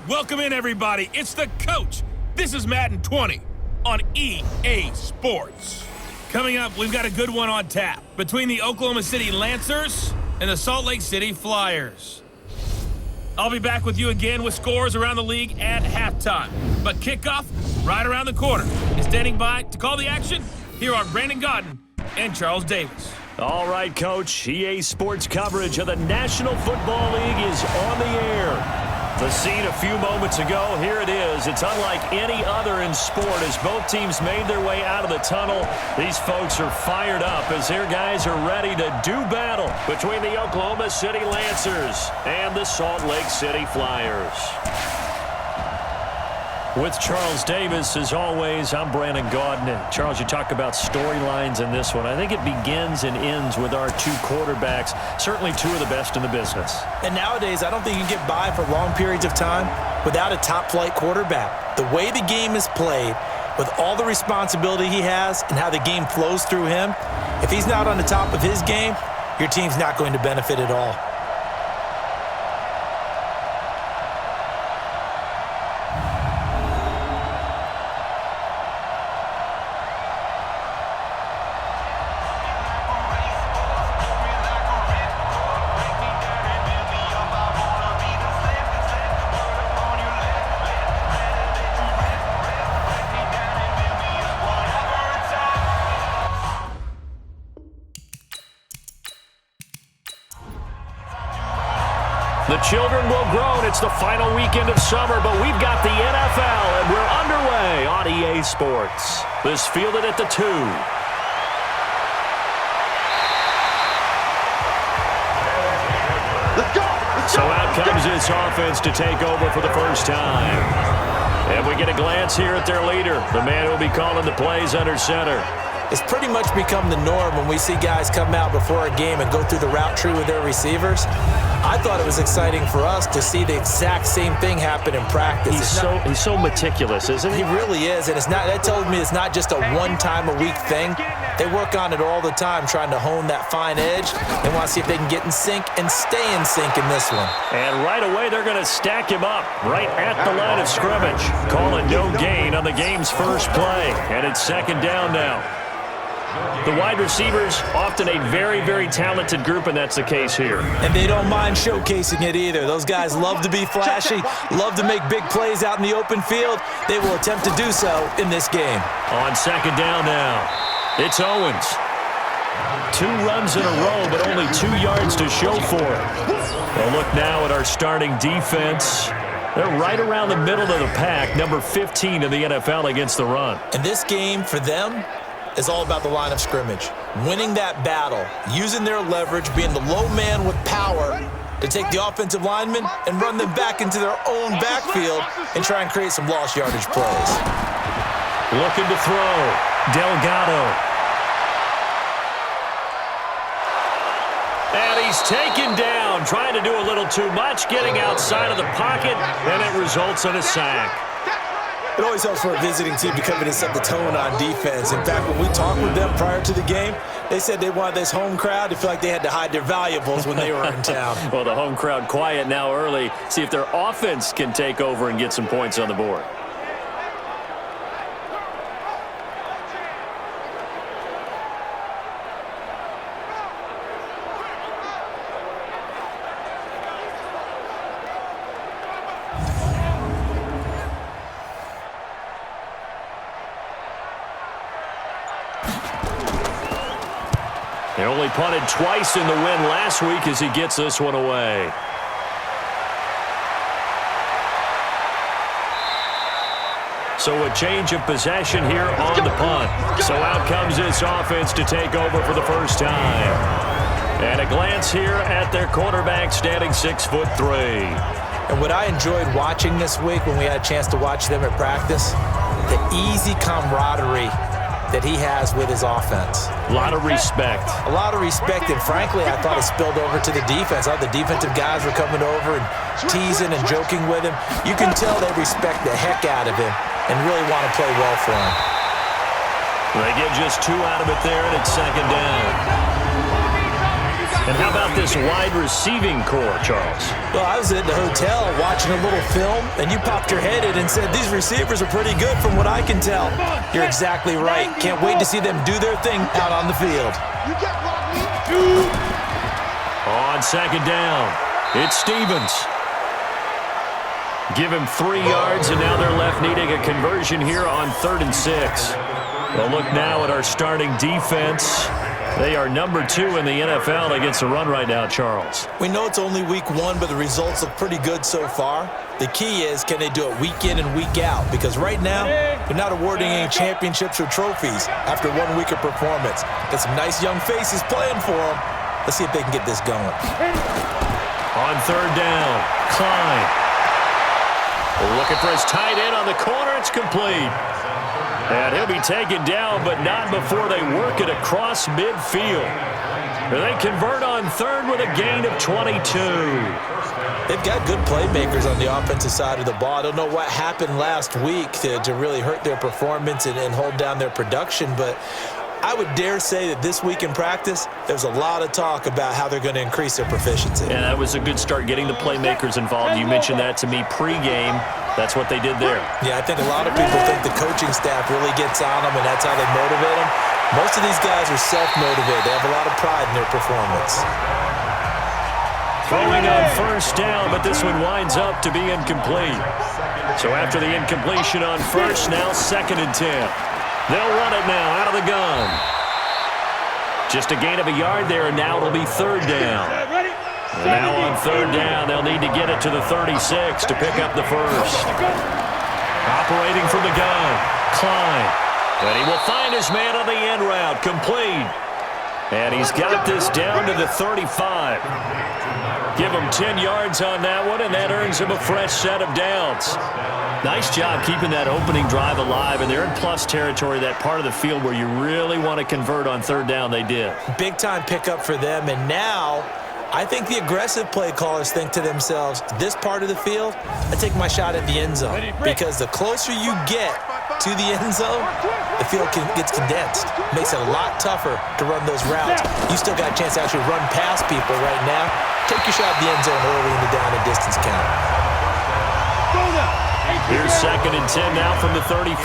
Welcome in, everybody. It's the coach. This is Madden 20 on EA Sports. Coming up, we've got a good one on tap between the Oklahoma City Lancers and the Salt Lake City Flyers. I'll be back with you again with scores around the league at halftime. But kickoff right around the corner. And standing by to call the action, here are Brandon Godden and Charles Davis. All right, Coach. EA Sports coverage of the National Football League is on the air. The scene a few moments ago, here it is. It's unlike any other in sport as both teams made their way out of the tunnel. These folks are fired up as their guys are ready to do battle between the Oklahoma City Lancers and the Salt Lake City Flyers. With Charles Davis, as always, I'm Brandon Godden. And Charles, you talk about storylines in this one. I think it begins and ends with our two quarterbacks, certainly two of the best in the business. And nowadays, I don't think you can get by for long periods of time without a top-flight quarterback. The way the game is played, with all the responsibility he has and how the game flows through him, if he's not on the top of his game, your team's not going to benefit at all. The children will grow, and it's the final weekend of summer, but we've got the NFL, and we're underway on EA Sports. This fielded at the 2. So out comes this offense to take over for the first time. And we get a glance here at their leader, the man who will be calling the plays under center. It's pretty much become the norm when we see guys come out before a game and go through the route tree with their receivers. I thought it was exciting for us to see the exact same thing happen in practice. He's so meticulous, isn't he? He really is, and that tells me it's not just a one-time-a-week thing. They work on it all the time, trying to hone that fine edge. They want to see if they can get in sync and stay in sync in this one. And right away, they're going to stack him up right at the line of scrimmage. Call it no gain on the game's first play, and it's second down now. The wide receivers, often a very, very talented group, and that's the case here. And they don't mind showcasing it either. Those guys love to be flashy, love to make big plays out in the open field. They will attempt to do so in this game. On second down now, it's Owens. 2 runs in a row, but only 2 yards to show for it. Well, look now at our starting defense. They're right around the middle of the pack, number 15 in the NFL against the run. And this game, for them, is all about the line of scrimmage. Winning that battle, using their leverage, being the low man with power to take the offensive linemen and run them back into their own backfield and try and create some lost yardage plays. Looking to throw. Delgado. And he's taken down, trying to do a little too much, getting outside of the pocket, and it results in a sack. It always helps for a visiting team to come in and set the tone on defense. In fact, when we talked with them prior to the game, they said they wanted this home crowd to feel like they had to hide their valuables when they were in town. Well, the home crowd quiet now early. See if their offense can take over and get some points on the board. They only punted twice in the win last week as he gets this one away. So a change of possession here on the punt. So out comes this offense to take over for the first time. And a glance here at their quarterback standing 6'3". And what I enjoyed watching this week when we had a chance to watch them at practice, the easy camaraderie that he has with his offense. A lot of respect. A lot of respect, and frankly, I thought it spilled over to the defense. All the defensive guys were coming over and teasing and joking with him. You can tell they respect the heck out of him and really want to play well for him. They get just 2 out of it there, and it's second down. And how about this wide receiving core, Charles? Well, I was at the hotel watching a little film, and you popped your head in and said, these receivers are pretty good from what I can tell. You're exactly right. Can't wait to see them do their thing out on the field. On second down, it's Stevens. Give him 3 yards, and now they're left needing a conversion here on 3rd and 6. Well, look now at our starting defense. They are number 2 in the NFL against the run right now, Charles. We know it's only week 1, but the results look pretty good so far. The key is, can they do it week in and week out? Because right now, they're not awarding any championships or trophies after 1 week of performance. Got some nice young faces playing for them. Let's see if they can get this going. On 3rd down, Klein. Looking for his tight end on the corner. It's complete. And he'll be taken down, but not before they work it across midfield. They convert on 3rd with a gain of 22. They've got good playmakers on the offensive side of the ball. I don't know what happened last week to really hurt their performance and hold down their production, but I would dare say that this week in practice, there's a lot of talk about how they're going to increase their proficiency. Yeah, that was a good start, getting the playmakers involved. You mentioned that to me pregame. That's what they did there. Yeah, I think a lot of people think the coaching staff really gets on them, and that's how they motivate them. Most of these guys are self-motivated. They have a lot of pride in their performance. Throwing on 1st down, but this one winds up to be incomplete. So after the incompletion on 1st, now 2nd and 10. They'll run it now out of the gun. Just a gain of a yard there, and now it'll be 3rd down. And now on 3rd down, they'll need to get it to the 36 to pick up the 1st. Operating from the gun, Klein. And he will find his man on the end route, complete. And he's got this down to the 35. Give him 10 yards on that one, and that earns him a fresh set of downs. Nice job keeping that opening drive alive, and they're in plus territory, that part of the field where you really want to convert on 3rd down. They did. Big-time pickup for them, and now I think the aggressive play callers think to themselves, this part of the field, I take my shot at the end zone, because the closer you get to the end zone, the field gets condensed. Makes it a lot tougher to run those routes. You still got a chance to actually run past people right now. Take your shot at the end zone early in the down and distance count. Here's 2nd and 10 now from the 35.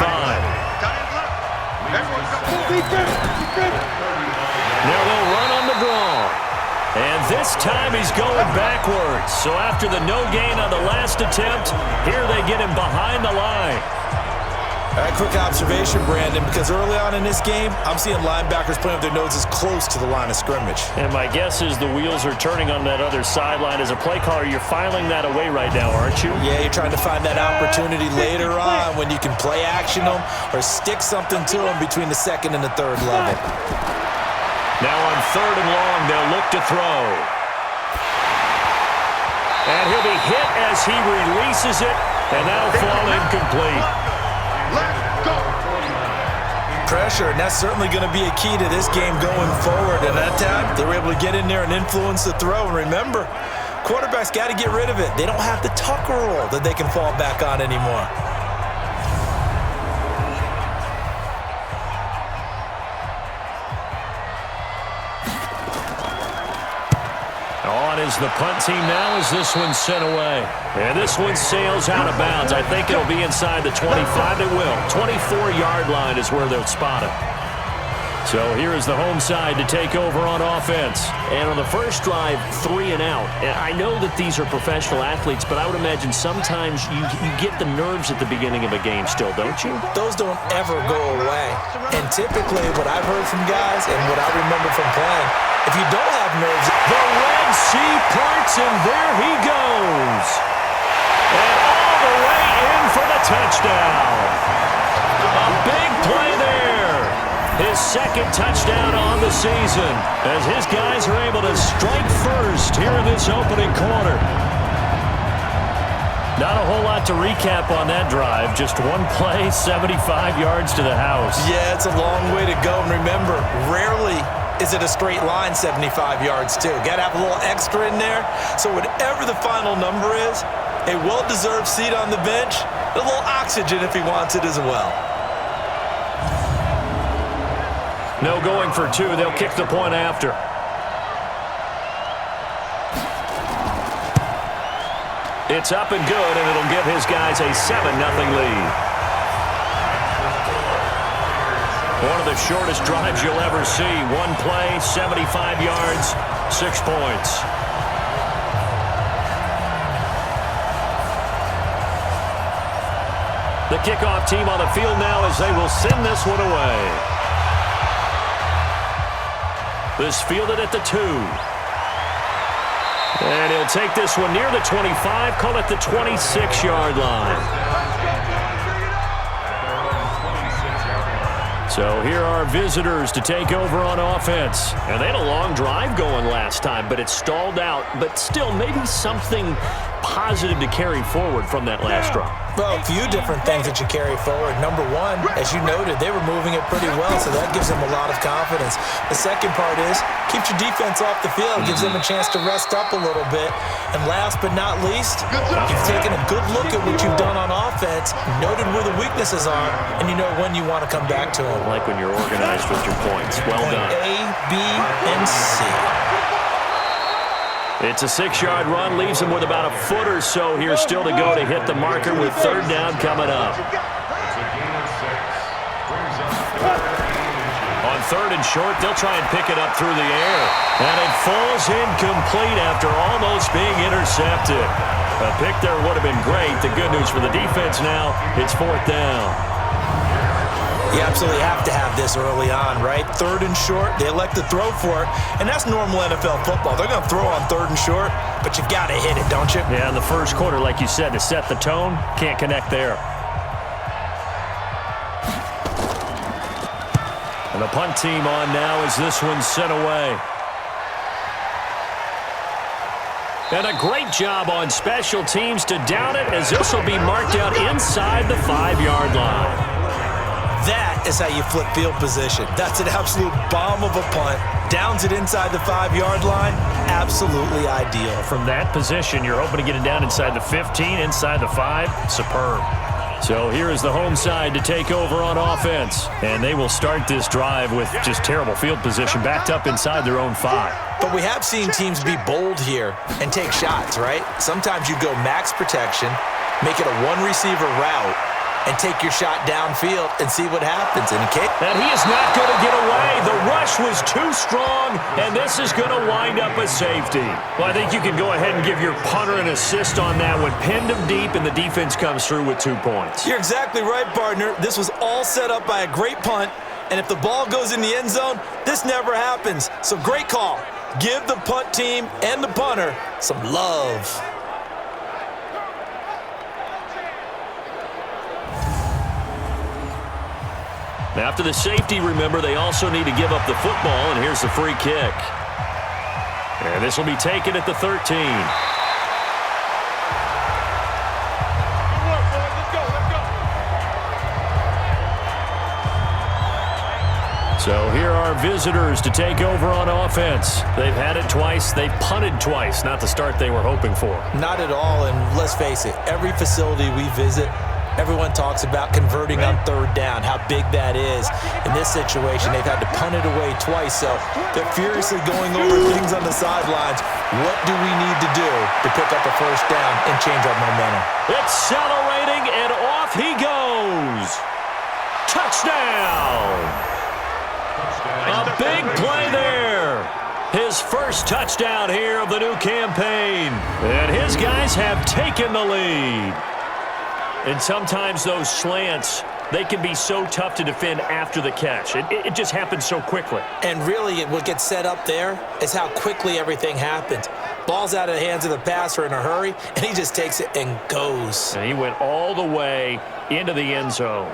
Now they'll run on the draw. And this time he's going backwards. So after the no gain on the last attempt, here they get him behind the line. All right, quick observation, Brandon, because early on in this game, I'm seeing linebackers playing with their noses close to the line of scrimmage. And my guess is the wheels are turning on that other sideline. As a play caller, you're filing that away right now, aren't you? Yeah, you're trying to find that opportunity later on when you can play action them or stick something to them between the 2nd and the 3rd level. Now on 3rd and long, they'll look to throw. And he'll be hit as he releases it, and that'll fall incomplete. Pressure, and that's certainly going to be a key to this game going forward. And that time, they were able to get in there and influence the throw. And remember, quarterbacks got to get rid of it. They don't have the Tucker rule that they can fall back on anymore. On is the punt team now as this one's sent away. And this one sails out of bounds. I think it'll be inside the 25. It will. 24-yard line is where they'll spot it. So here is the home side to take over on offense. And on the first drive, 3 and out. And I know that these are professional athletes, but I would imagine sometimes you get the nerves at the beginning of a game still, don't you? Those don't ever go away. And typically what I've heard from guys and what I remember from playing, if you don't have nerves, the Red Sea parts, and there he goes. And all the way in for the touchdown. A big play there. His 2nd touchdown on the season as his guys are able to strike first here in this opening quarter. Not a whole lot to recap on that drive. Just one play, 75 yards to the house. Yeah, it's a long way to go. And remember, rarely is it a straight line 75 yards, too. Got to have a little extra in there. So whatever the final number is, a well-deserved seat on the bench, a little oxygen if he wants it as well. No going for 2. They'll kick the point after. It's up and good, and it'll give his guys a 7-0 lead. One of the shortest drives you'll ever see. One play, 75 yards, 6 points. The kickoff team on the field now as they will send this one away. This fielded at the 2. And he'll take this one near the 25, call it the 26-yard line. So here are visitors to take over on offense. And they had a long drive going last time, but it stalled out. But still, maybe something positive to carry forward from that last drive. Well, a few different things that you carry forward. Number one, as you noted, they were moving it pretty well, so that gives them a lot of confidence. The second part is, keeps your defense off the field, gives them a chance to rest up a little bit. And last but not least, you've taken a good look at what you've done on offense, noted where the weaknesses are, and you know when you want to come back to them. I like when you're organized with your points. Well done. A, B, and C. It's a 6-yard run, leaves him with about a foot or so here still to go to hit the marker with 3rd down coming up. On 3rd and short, they'll try and pick it up through the air. And it falls incomplete after almost being intercepted. A pick there would have been great. The good news for the defense now, it's 4th down. You absolutely have to have this early on, right? 3rd and short, they elect to throw for it, and that's normal NFL football. They're going to throw on 3rd and short, but you've got to hit it, don't you? Yeah, in the first quarter, like you said, to set the tone, can't connect there. And the punt team on now as this one's sent away. And a great job on special teams to down it, as this will be marked out inside the 5-yard line. That is how you flip field position. That's an absolute bomb of a punt. Downs it inside the 5-yard line. Absolutely ideal. From that position, you're hoping to get it down inside the 15, inside the 5. Superb. So here is the home side to take over on offense. And they will start this drive with just terrible field position, backed up inside their own 5. But we have seen teams be bold here and take shots, right? Sometimes you go max protection, make it a one-receiver route, and take your shot downfield and see what happens. And he is not going to get away. The rush was too strong, and this is going to wind up a safety. Well, I think you can go ahead and give your punter an assist on that one. Pinned him deep, and the defense comes through with 2 points. You're exactly right, partner. This was all set up by a great punt, and if the ball goes in the end zone, this never happens. So great call. Give the punt team and the punter some love. After the safety, remember, they also need to give up the football, and here's the free kick. And this will be taken at the 13. So here are visitors to take over on offense. They've had it twice. They've punted twice. Not the start they were hoping for. Not at all, and let's face it, every facility we visit, everyone talks about converting on 3rd down, how big that is. In this situation, they've had to punt it away twice, so they're furiously going over things on the sidelines. What do we need to do to pick up a 1st down and change our momentum? Accelerating, and off he goes. Touchdown! A big play there. His first touchdown here of the new campaign. And his guys have taken the lead. And sometimes those slants, they can be so tough to defend after the catch. It just happens so quickly. And really, what gets set up there is how quickly everything happens. Ball's out of the hands of the passer in a hurry, and he just takes it and goes. And he went all the way into the end zone.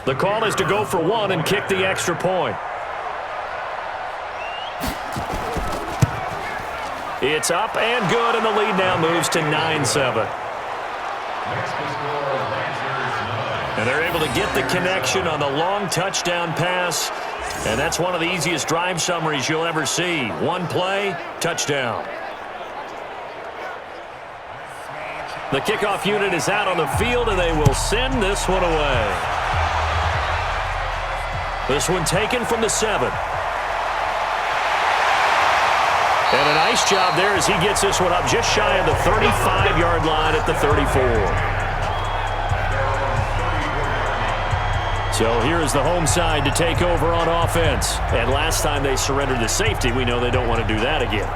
The call is to go for 1 and kick the extra point. It's up and good, and the lead now moves to 9-7. And they're able to get the connection on the long touchdown pass And that's one of the easiest drive summaries you'll ever see. One play, touchdown. The kickoff unit is out on the field, and they will send this one away. This one taken from the 7. And a nice job there as he gets this one up just shy of the 35-yard line at the 34. So here is the home side to take over on offense. And last time they surrendered the safety, we know they don't want to do that again.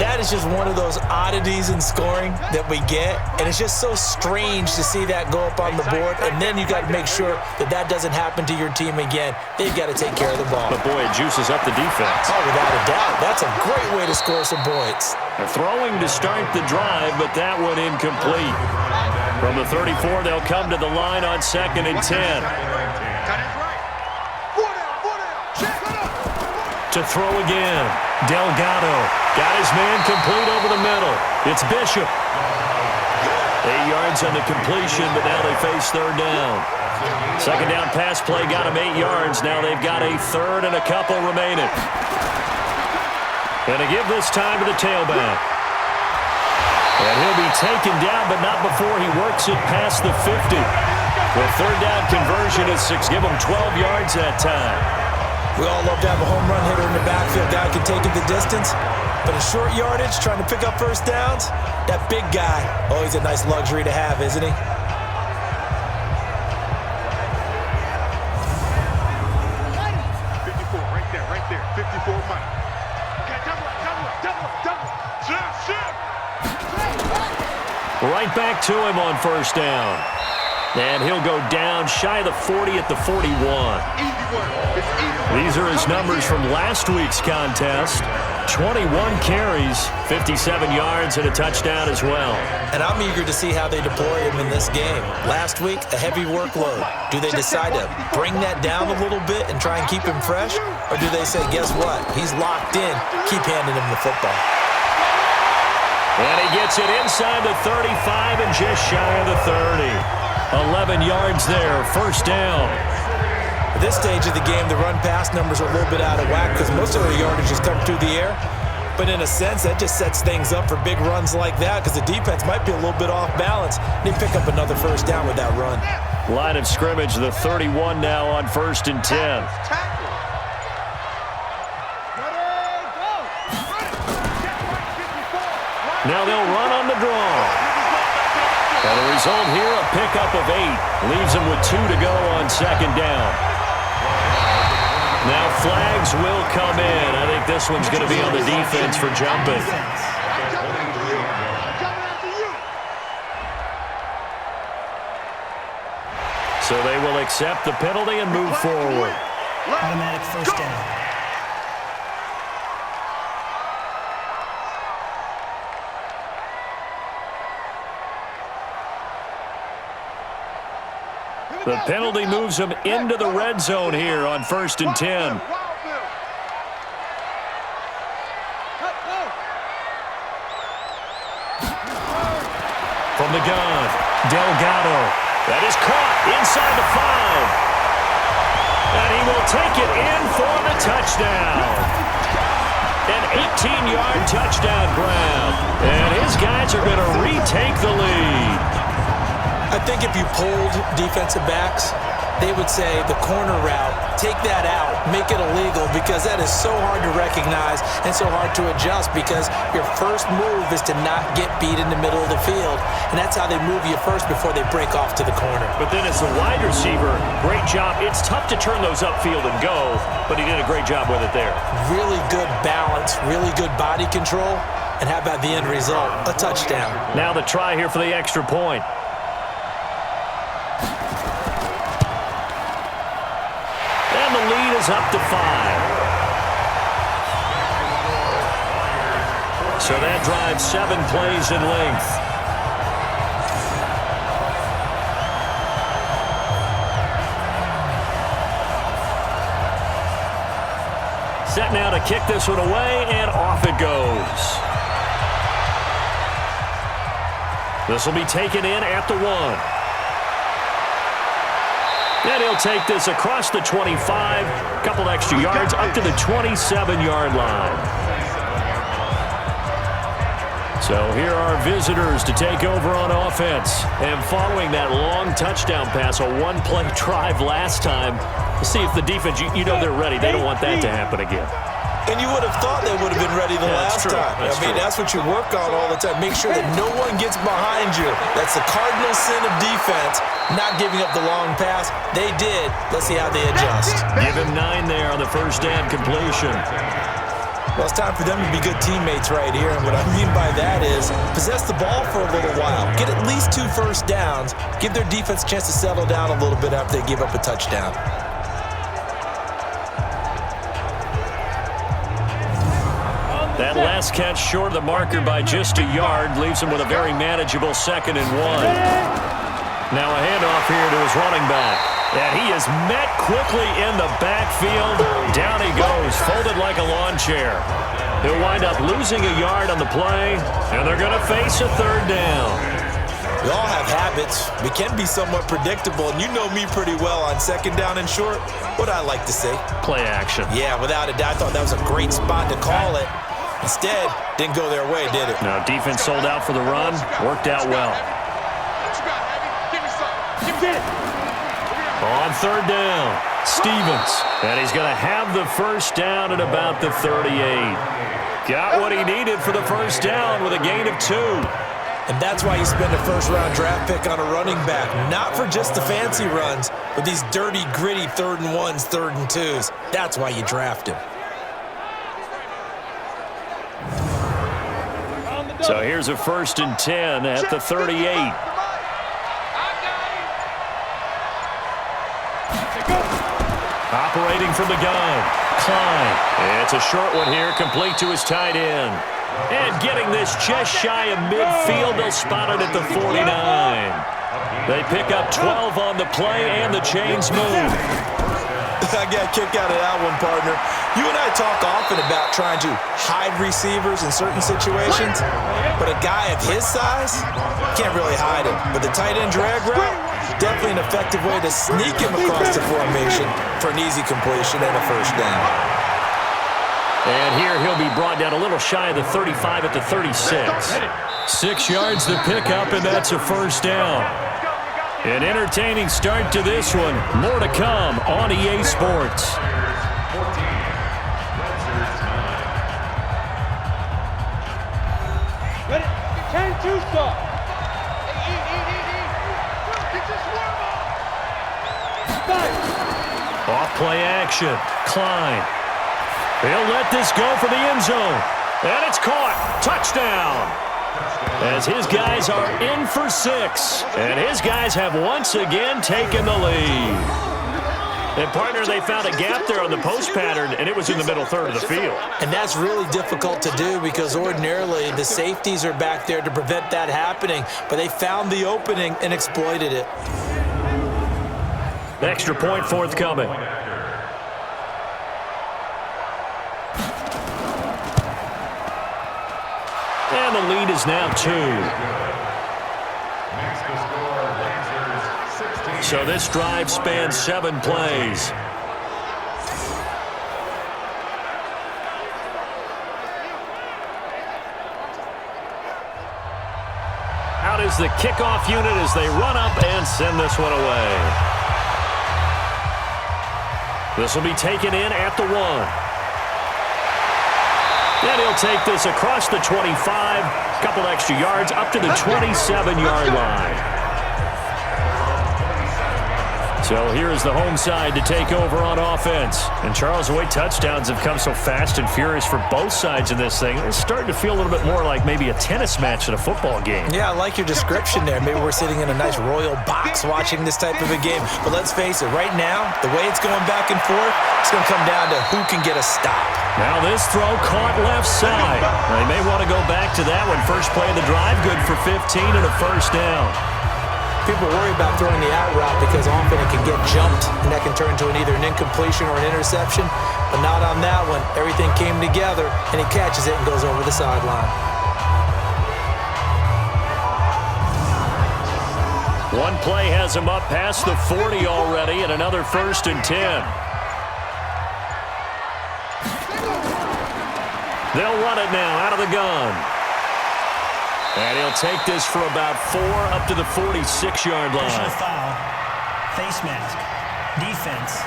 That is just one of those oddities in scoring that we get, and it's just so strange to see that go up on the board, and then you got to make sure that that doesn't happen to your team again. They've got to take care of the ball. But, boy, it juices up the defense. Oh, without a doubt. That's a great way to score some points. They're throwing to start the drive, but that one incomplete. From the 34, they'll come to the line on 2nd and 10. To throw again. Delgado got his man complete over the middle. It's Bishop. 8 yards on the completion, but now they face 3rd down. Second down pass play got him 8 yards. Now they've got a 3rd and a couple remaining. And to give this time to the tailback. And he'll be taken down, but not before he works it past the 50. The 3rd down conversion is 6. Give him 12 yards that time. We all love to have a home run hitter in the backfield. Guy can take it the distance. But in short yardage, trying to pick up first downs, that big guy, oh, he's a nice luxury to have, isn't he? 54 right there. 54 Mike. Okay, double. Right back to him on first down. And he'll go down shy of the 40 at the 41. These are his numbers from last week's contest. 21 carries, 57 yards, and a touchdown as well. And I'm eager to see how they deploy him in this game. Last week, a heavy workload. Do they decide to bring that down a little bit and try and keep him fresh? Or do they say, guess what? He's locked in. Keep handing him the football. And he gets it inside the 35 and just shy of the 30. 11 yards there, first down. At this stage of the game, the run-pass numbers are a little bit out of whack because most of their yardage has come through the air. But in a sense, that just sets things up for big runs like that because the defense might be a little bit off balance. They pick up another first down with that run. Line of scrimmage, the 31 now on 1st and 10. Now they'll run on the draw. And the result here, a pickup of 8. Leaves them with 2 to go on 2nd down. Now flags will come in. I think this one's going to be on the defense for jumping. So they will accept the penalty and move forward. Automatic first down. The penalty moves them into the red zone here on 1st and 10. From the gun, Delgado. That is caught inside the 5. And he will take it in for the touchdown. An 18-yard touchdown grab. And his guys are going to retake the lead. I think if you polled defensive backs, they would say the corner route, take that out, make it illegal because that is so hard to recognize and so hard to adjust because your first move is to not get beat in the middle of the field. And that's how they move you first before they break off to the corner. But then as a wide receiver, great job. It's tough to turn those upfield and go, but he did a great job with it there. Really good balance, really good body control. And how about the end result? A touchdown. Now the try here for the extra point. And the lead is up to 5. So that drives 7 plays in length. Set now to kick this one away, and off it goes. This will be taken in at the 1. And he'll take this across the 25, a couple extra yards, up to the 27-yard line. So here are visitors to take over on offense. And following that long touchdown pass, a one-play drive last time, we'll see if the defense, you know they're ready. They don't want that to happen again. And you would have thought they would have been ready the last time. That's what you work on all the time. Make sure that no one gets behind you. That's the cardinal sin of defense, not giving up the long pass. They did. Let's see how they adjust. Give him 9 there on the first down completion. Well, it's time for them to be good teammates right here. And what I mean by that is possess the ball for a little while. Get at least 2 first downs. Give their defense a chance to settle down a little bit after they give up a touchdown. That last catch short of the marker by just a yard leaves him with a very manageable 2nd and 1. Now a handoff here to his running back. And he is met quickly in the backfield. Down he goes, folded like a lawn chair. He'll wind up losing a yard on the play, and they're going to face a 3rd down. We all have habits. We can be somewhat predictable, and you know me pretty well on 2nd down and short. What I like to say? Play action. Yeah, without a doubt. I thought that was a great spot to call it. Instead, didn't go their way, did it? No, defense sold out for the run. Worked out well. On 3rd down, Stevens. And he's going to have the first down at about the 38. Got what he needed for the first down with a gain of 2. And that's why you spend a first-round draft pick on a running back. Not for just the fancy runs, but these dirty, gritty 3rd and 1s, 3rd and 2s. That's why you draft him. So here's a 1st and 10 at the 38. Operating from the gun, Klein. It's a short one here, complete to his tight end. And getting this just shy of midfield, they'll spot it at the 49. They pick up 12 on the play, and the chains move. I got a kick out of that one, partner. You and I talk often about trying to hide receivers in certain situations, but a guy of his size can't really hide him. But the tight end drag route, definitely an effective way to sneak him across the formation for an easy completion and a first down. And here he'll be brought down a little shy of the 35 at the 36. 6 yards to pick up, and that's a first down. An entertaining start to this one. More to come on EA Sports. Ready? 10-2 stop. Off play action. Klein. He'll let this go for the end zone. And it's caught. Touchdown. As his guys are in for 6. And his guys have once again taken the lead. And, partner, they found a gap there on the post pattern, and it was in the middle 3rd of the field. And that's really difficult to do because ordinarily the safeties are back there to prevent that happening. But they found the opening and exploited it. Extra point forthcoming. And the lead is now 2. So this drive spans 7 plays. Out is the kickoff unit as they run up and send this one away. This will be taken in at the 1. And he'll take this across the 25, a couple extra yards, up to the 27-yard line. So here is the home side to take over on offense. And Charles, the way touchdowns have come so fast and furious for both sides of this thing, it's starting to feel a little bit more like maybe a tennis match at a football game. Yeah, I like your description there. Maybe we're sitting in a nice royal box watching this type of a game. But let's face it, right now, the way it's going back and forth, it's going to come down to who can get a stop. Now this throw caught left side. They may want to go back to that one. First play of the drive, good for 15 and a first down. People worry about throwing the out route because often it can get jumped, and that can turn into either an incompletion or an interception. But not on that one. Everything came together, and he catches it and goes over the sideline. 1 play has him up past the 40 already, and another 1st and 10. They'll run it now out of the gun. And he'll take this for about 4 up to the 46-yard line. Personal foul. Face mask. Defense.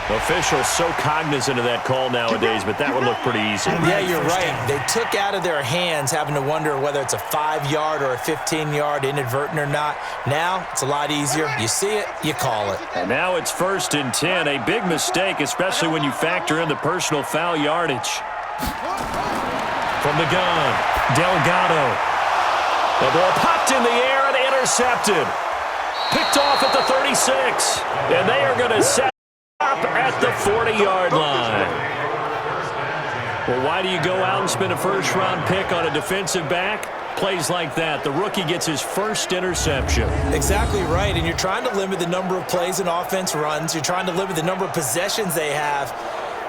Officials so cognizant of that call nowadays, but that would look pretty easy. Yeah, you're right. They took out of their hands having to wonder whether it's a 5-yard or a 15-yard inadvertent or not. Now, it's a lot easier. You see it, you call it. And now it's 1st and 10. A big mistake, especially when you factor in the personal foul yardage. From the gun, Delgado. The ball popped in the air and intercepted. Picked off at the 36. And they are going to set up at the 40-yard line. Well, why do you go out and spend a first-round pick on a defensive back? Plays like that. The rookie gets his first interception. Exactly right, and you're trying to limit the number of plays an offense runs. You're trying to limit the number of possessions they have.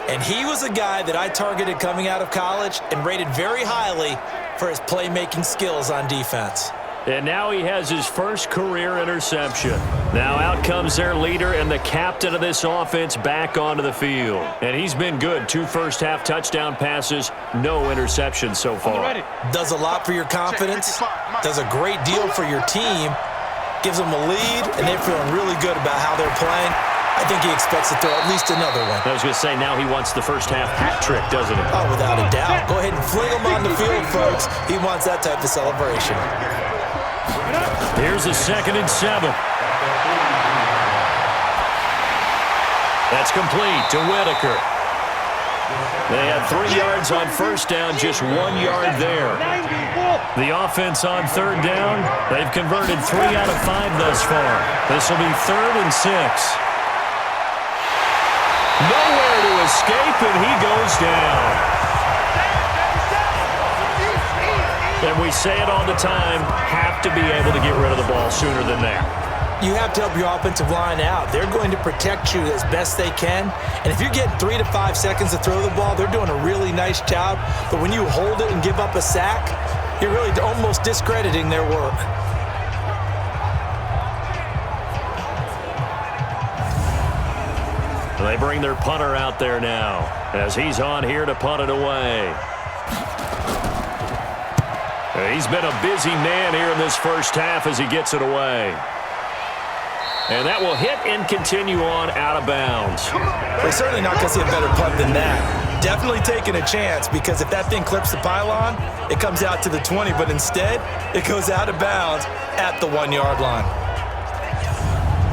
And he was a guy that I targeted coming out of college and rated very highly for his playmaking skills on defense. And now he has his first career interception. Now out comes their leader and the captain of this offense back onto the field. And he's been good. 2 first-half touchdown passes, no interceptions so far. Does a lot for your confidence, does a great deal for your team, gives them a lead, and they're feeling really good about how they're playing. I think he expects to throw at least another one. I was going to say, now he wants the first-half hat trick, doesn't he? Oh, without a doubt. Go ahead and fling him on the field, folks. He wants that type of celebration. Here's a 2nd and 7. That's complete to Whitaker. They had 3 yards on first down, just 1 yard there. The offense on 3rd down, they've converted 3 out of 5 thus far. This will be 3rd and 6. Nowhere to escape, and he goes down. And we say it all the time, have to be able to get rid of the ball sooner than that. You have to help your offensive line out. They're going to protect you as best they can. And if you're getting 3 to 5 seconds to throw the ball, they're doing a really nice job. But when you hold it and give up a sack, you're really almost discrediting their work. They bring their punter out there now as he's on here to punt it away. He's been a busy man here in this first half as he gets it away. And that will hit and continue on out of bounds. We're certainly not going to see a better punt than that. Definitely taking a chance, because if that thing clips the pylon, it comes out to the 20, but instead it goes out of bounds at the 1 yard line.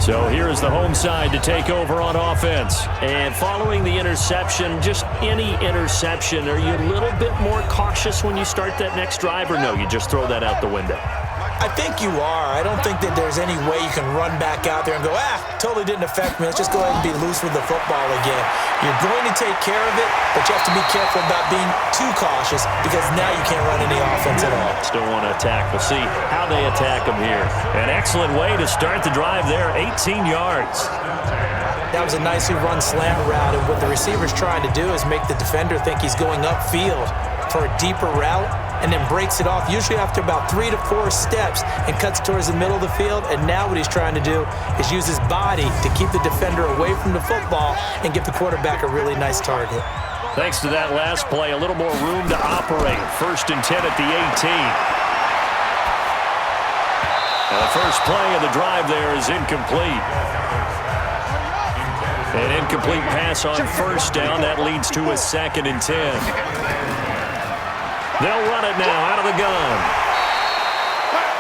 So here is the home side to take over on offense. And following the interception, just any interception, are you a little bit more cautious when you start that next drive, or no, you just throw that out the window? I think you are. I don't think that there's any way you can run back out there and go, totally didn't affect me. Let's just go ahead and be loose with the football again. You're going to take care of it, but you have to be careful about being too cautious, because now you can't run any offense at all. Still want to attack. We'll see how they attack them here. An excellent way to start the drive there, 18 yards. That was a nicely run slant route, and what the receiver's trying to do is make the defender think he's going upfield for a deeper route, and then breaks it off, usually after about 3 to 4 steps, and cuts towards the middle of the field. And now what he's trying to do is use his body to keep the defender away from the football and give the quarterback a really nice target. Thanks to that last play, a little more room to operate. 1st and 10 at the 18. And the first play of the drive there is incomplete. An incomplete pass on first down. That leads to a 2nd and 10. They'll run it now out of the gun.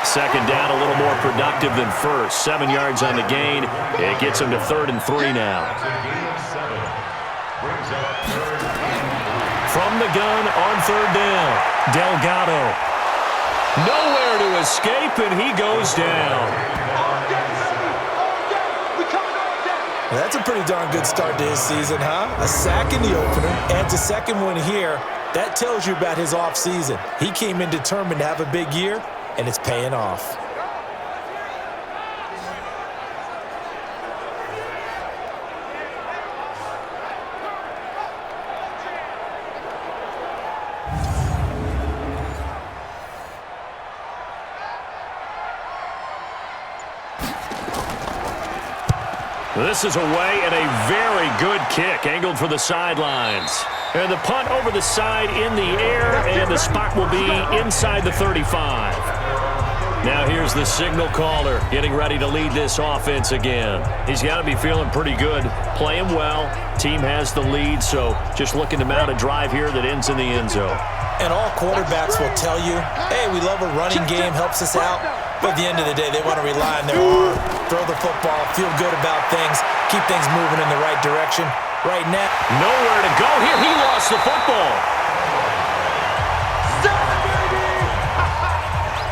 2nd down, a little more productive than first. 7 yards on the gain. It gets them to 3rd and 3 now. From the gun on 3rd down, Delgado. Nowhere to escape, and he goes down. Well, that's a pretty darn good start to his season, huh? A sack in the opener, and a second one here. That tells you about his offseason. He came in determined to have a big year, and it's paying off. This is away and a very good kick angled for the sidelines. And the punt over the side in the air, and the spot will be inside the 35. Now here's the signal caller getting ready to lead this offense again. He's got to be feeling pretty good, playing well. Team has the lead, so just looking to mount a drive here that ends in the end zone. And all quarterbacks will tell you, hey, we love a running game, helps us out. But at the end of the day, they want to rely on their arm, throw the football, feel good about things, keep things moving in the right direction. Right now, nowhere to go here. He lost the football.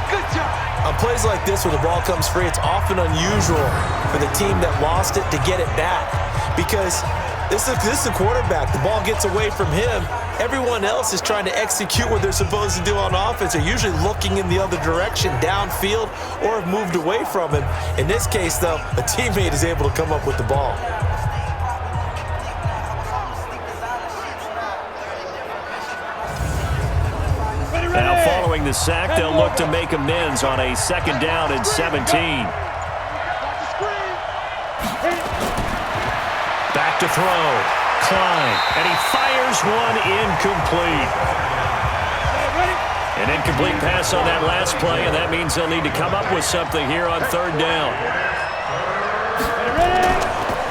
Good job. On plays like this where the ball comes free, it's often unusual for the team that lost it to get it back. Because this is a quarterback. The ball gets away from him. Everyone else is trying to execute what they're supposed to do on offense. They're usually looking in the other direction, downfield, or have moved away from him. In this case, though, a teammate is able to come up with the ball. Now following the sack, they'll look to make amends on a 2nd down and 17. Back to throw. Klein, and he fires one incomplete. An incomplete pass on that last play, and that means they'll need to come up with something here on 3rd down.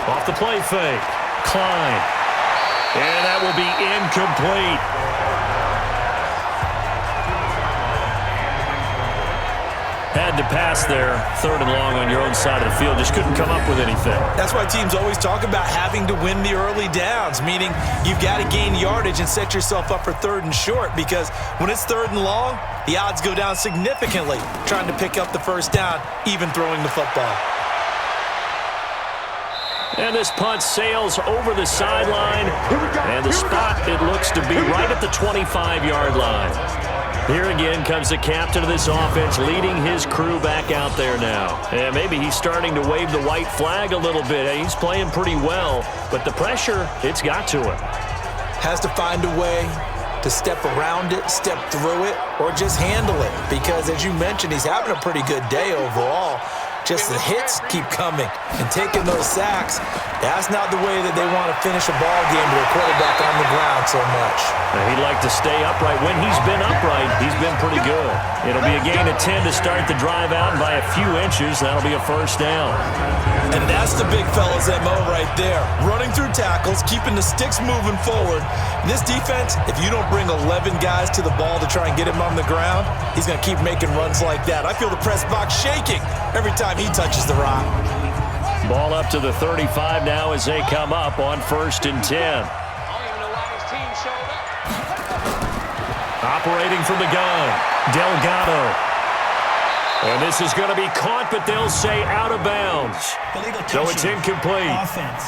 Off the play fake. Klein. And that will be incomplete. Had to pass there, 3rd and long on your own side of the field. Just couldn't come up with anything. That's why teams always talk about having to win the early downs, meaning you've got to gain yardage and set yourself up for 3rd and short, because when it's 3rd and long, the odds go down significantly trying to pick up the 1st down, even throwing the football. And this punt sails over the sideline, and the spot, it looks to be right at the 25-yard line. Here again comes the captain of this offense, leading his crew back out there now. And maybe he's starting to wave the white flag a little bit. He's playing pretty well, but the pressure, it's got to him. Has to find a way to step around it, step through it, or just handle it. Because as you mentioned, he's having a pretty good day overall. Just the hits keep coming and taking those sacks. That's not the way that they want to finish a ball game with a quarterback on the ground so much. He'd like to stay upright. When he's been upright, he's been pretty good. It'll be a gain of 10 to start the drive out, and by a few inches, that'll be a 1st down. And that's the big fella's MO right there. Running through tackles, keeping the sticks moving forward. This defense, if you don't bring 11 guys to the ball to try and get him on the ground, he's going to keep making runs like that. I feel the press box shaking every time he touches the rock. Ball up to the 35 now as they come up on 1st and 10. Operating from the gun, Delgado. And this is going to be caught, but they'll say out of bounds. So it's incomplete. Offense.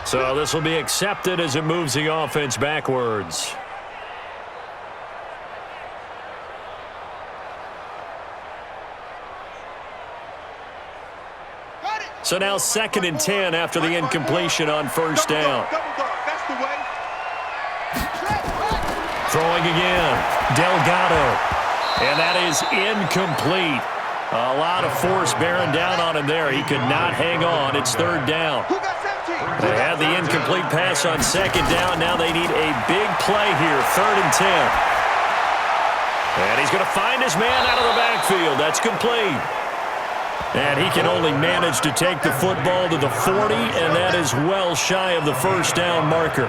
So this will be accepted as it moves the offense backwards. So now 2nd and 10 after the incompletion on 1st down. Throwing again, Delgado. And that is incomplete. A lot of force bearing down on him there. He could not hang on. It's 3rd down. They had the incomplete pass on 2nd down. Now they need a big play here, 3rd and 10. And he's going to find his man out of the backfield. That's complete. And he can only manage to take the football to the 40, and that is well shy of the 1st down marker.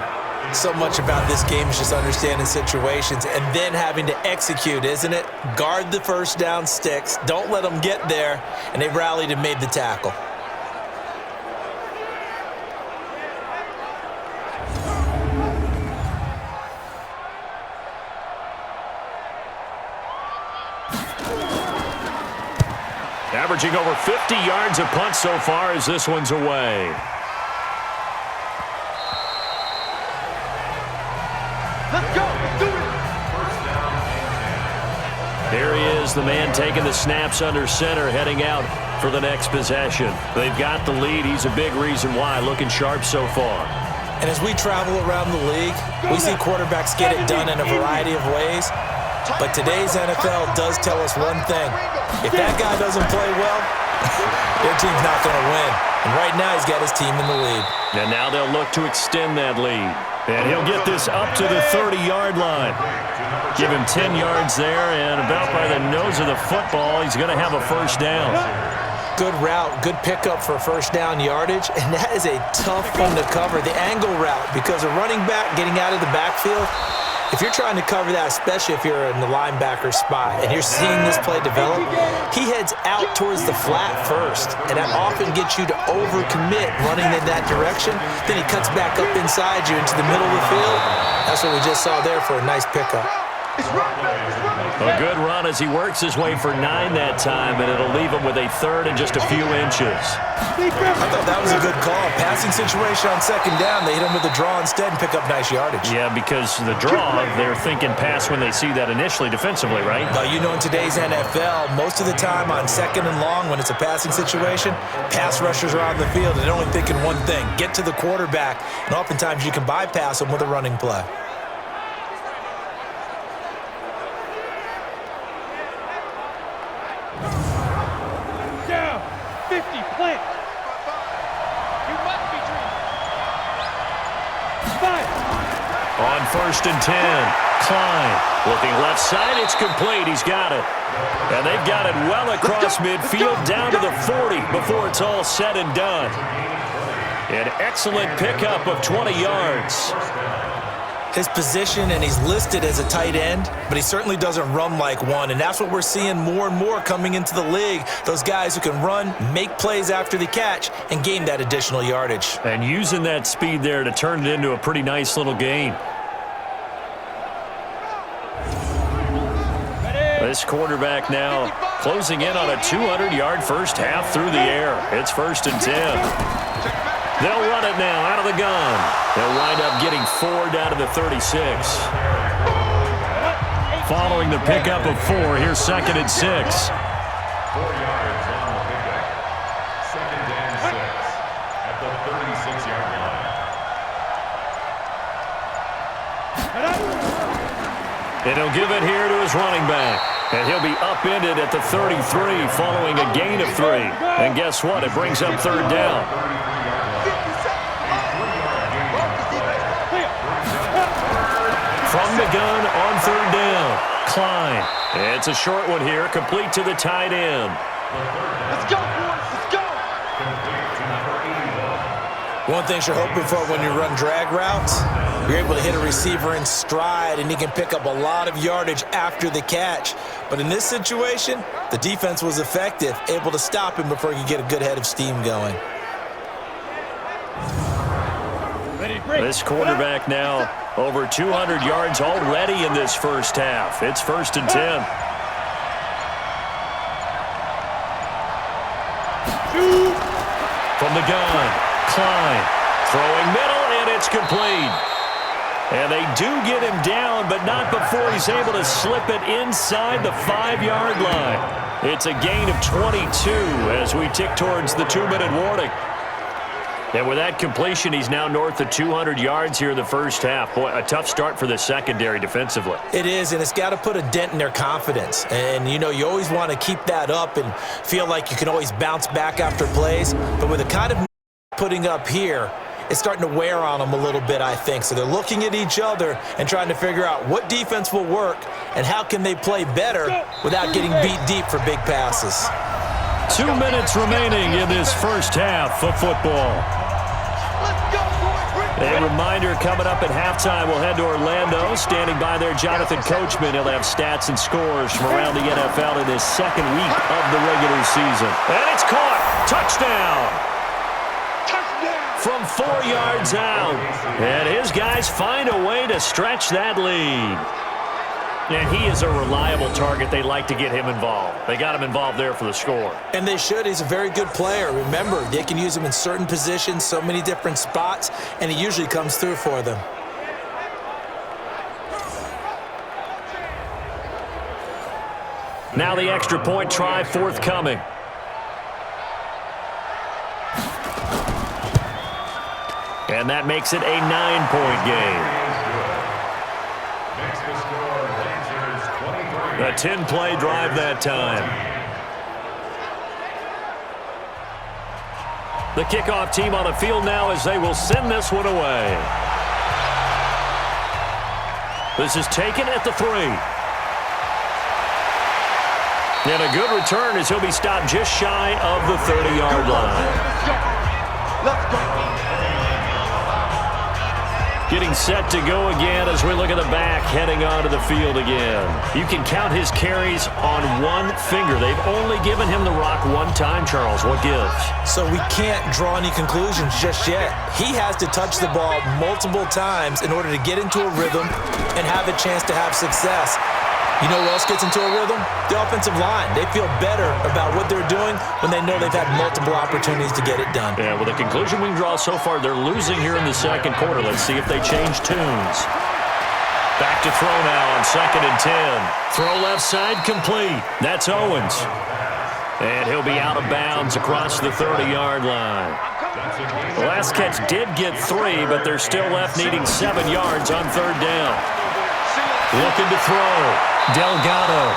So much about this game is just understanding situations and then having to execute, isn't it? Guard the 1st down sticks. Don't let them get there, and they rallied and made the tackle. Averaging over 50 yards a punt so far as this one's away. Let's go. Let's do it. Here he is, the man taking the snaps under center, heading out for the next possession. They've got the lead. He's a big reason why. Looking sharp so far. And as we travel around the league, we see quarterbacks get it done in a variety of ways. But today's NFL does tell us one thing. If that guy doesn't play well, their team's not going to win. And right now, he's got his team in the lead. And now they'll look to extend that lead. And he'll get this up to the 30-yard line. Give him 10 yards there, and about by the nose of the football, he's going to have a first down. Good route, good pickup for first down yardage, and that is a tough one to cover, the angle route, because a running back getting out of the backfield, if you're trying to cover that, especially if you're in the linebacker spot and you're seeing this play develop, he heads out towards the flat first, and that often gets you to overcommit running in that direction. Then he cuts back up inside you into the middle of the field. That's what we just saw there for a nice pickup. A good run as he works his way for 9 that time, and it'll leave him with a third and just a few inches. I thought that was a good call. Passing situation on second down, they hit him with the draw instead and pick up nice yardage. Yeah, because the draw, they're thinking pass when they see that initially defensively, right? But you know, in today's NFL, most of the time on second and long, when it's a passing situation, pass rushers are on the field and they're only thinking one thing, get to the quarterback, and oftentimes you can bypass them with a running play. Down. 50. Plant. You must be dreaming. 5. On first and 10, Klein looking left side. It's complete. He's got it. And they've got it well across midfield down to the 40 before it's all said and done. An excellent pickup of 20 yards. His position, and he's listed as a tight end, but he certainly doesn't run like one, and that's what we're seeing more and more coming into the league. Those guys who can run, make plays after the catch, and gain that additional yardage. And using that speed there to turn it into a pretty nice little gain. This quarterback now closing in on a 200-yard first half through the air. It's first and 10. They'll run it now out of the gun. They'll wind up getting 4 down to the 36. Following the pickup of 4, here's second and 6. 4 yards on the pickup. Second and 6 at the 36-yard line. And he'll give it here to his running back. And he'll be upended at the 33 following a gain of 3. And guess what? It brings up third down. From the gun on third down, Klein. It's a short one here, complete to the tight end. Let's go, boys. Let's go. One thing you're hoping for when you run drag routes, you're able to hit a receiver in stride, and he can pick up a lot of yardage after the catch. But in this situation, the defense was effective, able to stop him before he could get a good head of steam going. This quarterback now over 200 yards already in this first half. It's first and 10. From the gun, Klein throwing middle, and it's complete. And they do get him down, but not before he's able to slip it inside the 5-yard line. It's a gain of 22 as we tick towards the 2-minute warning. And with that completion, he's now north of 200 yards here in the first half. Boy, a tough start for the secondary defensively. It is, and it's got to put a dent in their confidence. And, you know, you always want to keep that up and feel like you can always bounce back after plays. But with the kind of putting up here, it's starting to wear on them a little bit, I think. So they're looking at each other and trying to figure out what defense will work and how can they play better without getting beat deep for big passes. 2 minutes remaining in this first half of football. A reminder coming up at halftime, we'll head to Orlando. Standing by there, Jonathan Coachman. He'll have stats and scores from around the NFL in this second week of the regular season. And it's caught. Touchdown. From 4 yards out. And his guys find a way to stretch that lead. And he is a reliable target. They like to get him involved. They got him involved there for the score. And they should. He's a very good player. Remember, they can use him in certain positions, so many different spots, and he usually comes through for them. Now the extra point try forthcoming. And that makes it a 9-point game. Makes the score Lancers A 10-play drive that time. The kickoff team on the field now as they will send this one away. This is taken at the 3. And a good return as he'll be stopped just shy of the 30-yard line. Let's go. Getting set to go again as we look at the back heading onto the field again. You can count his carries on one finger. They've only given him the rock one time, Charles. What gives? So we can't draw any conclusions just yet. He has to touch the ball multiple times in order to get into a rhythm and have a chance to have success. You know who else gets into a rhythm? The offensive line. They feel better about what they're doing when they know they've had multiple opportunities to get it done. Yeah, well, the conclusion we can draw so far, they're losing here in the second quarter. Let's see if they change tunes. Back to throw now on 2nd and 10. Throw left side complete. That's Owens. And he'll be out of bounds across the 30-yard line. The last catch did get 3, but they're still left needing 7 yards on 3rd down. Looking to throw. Delgado.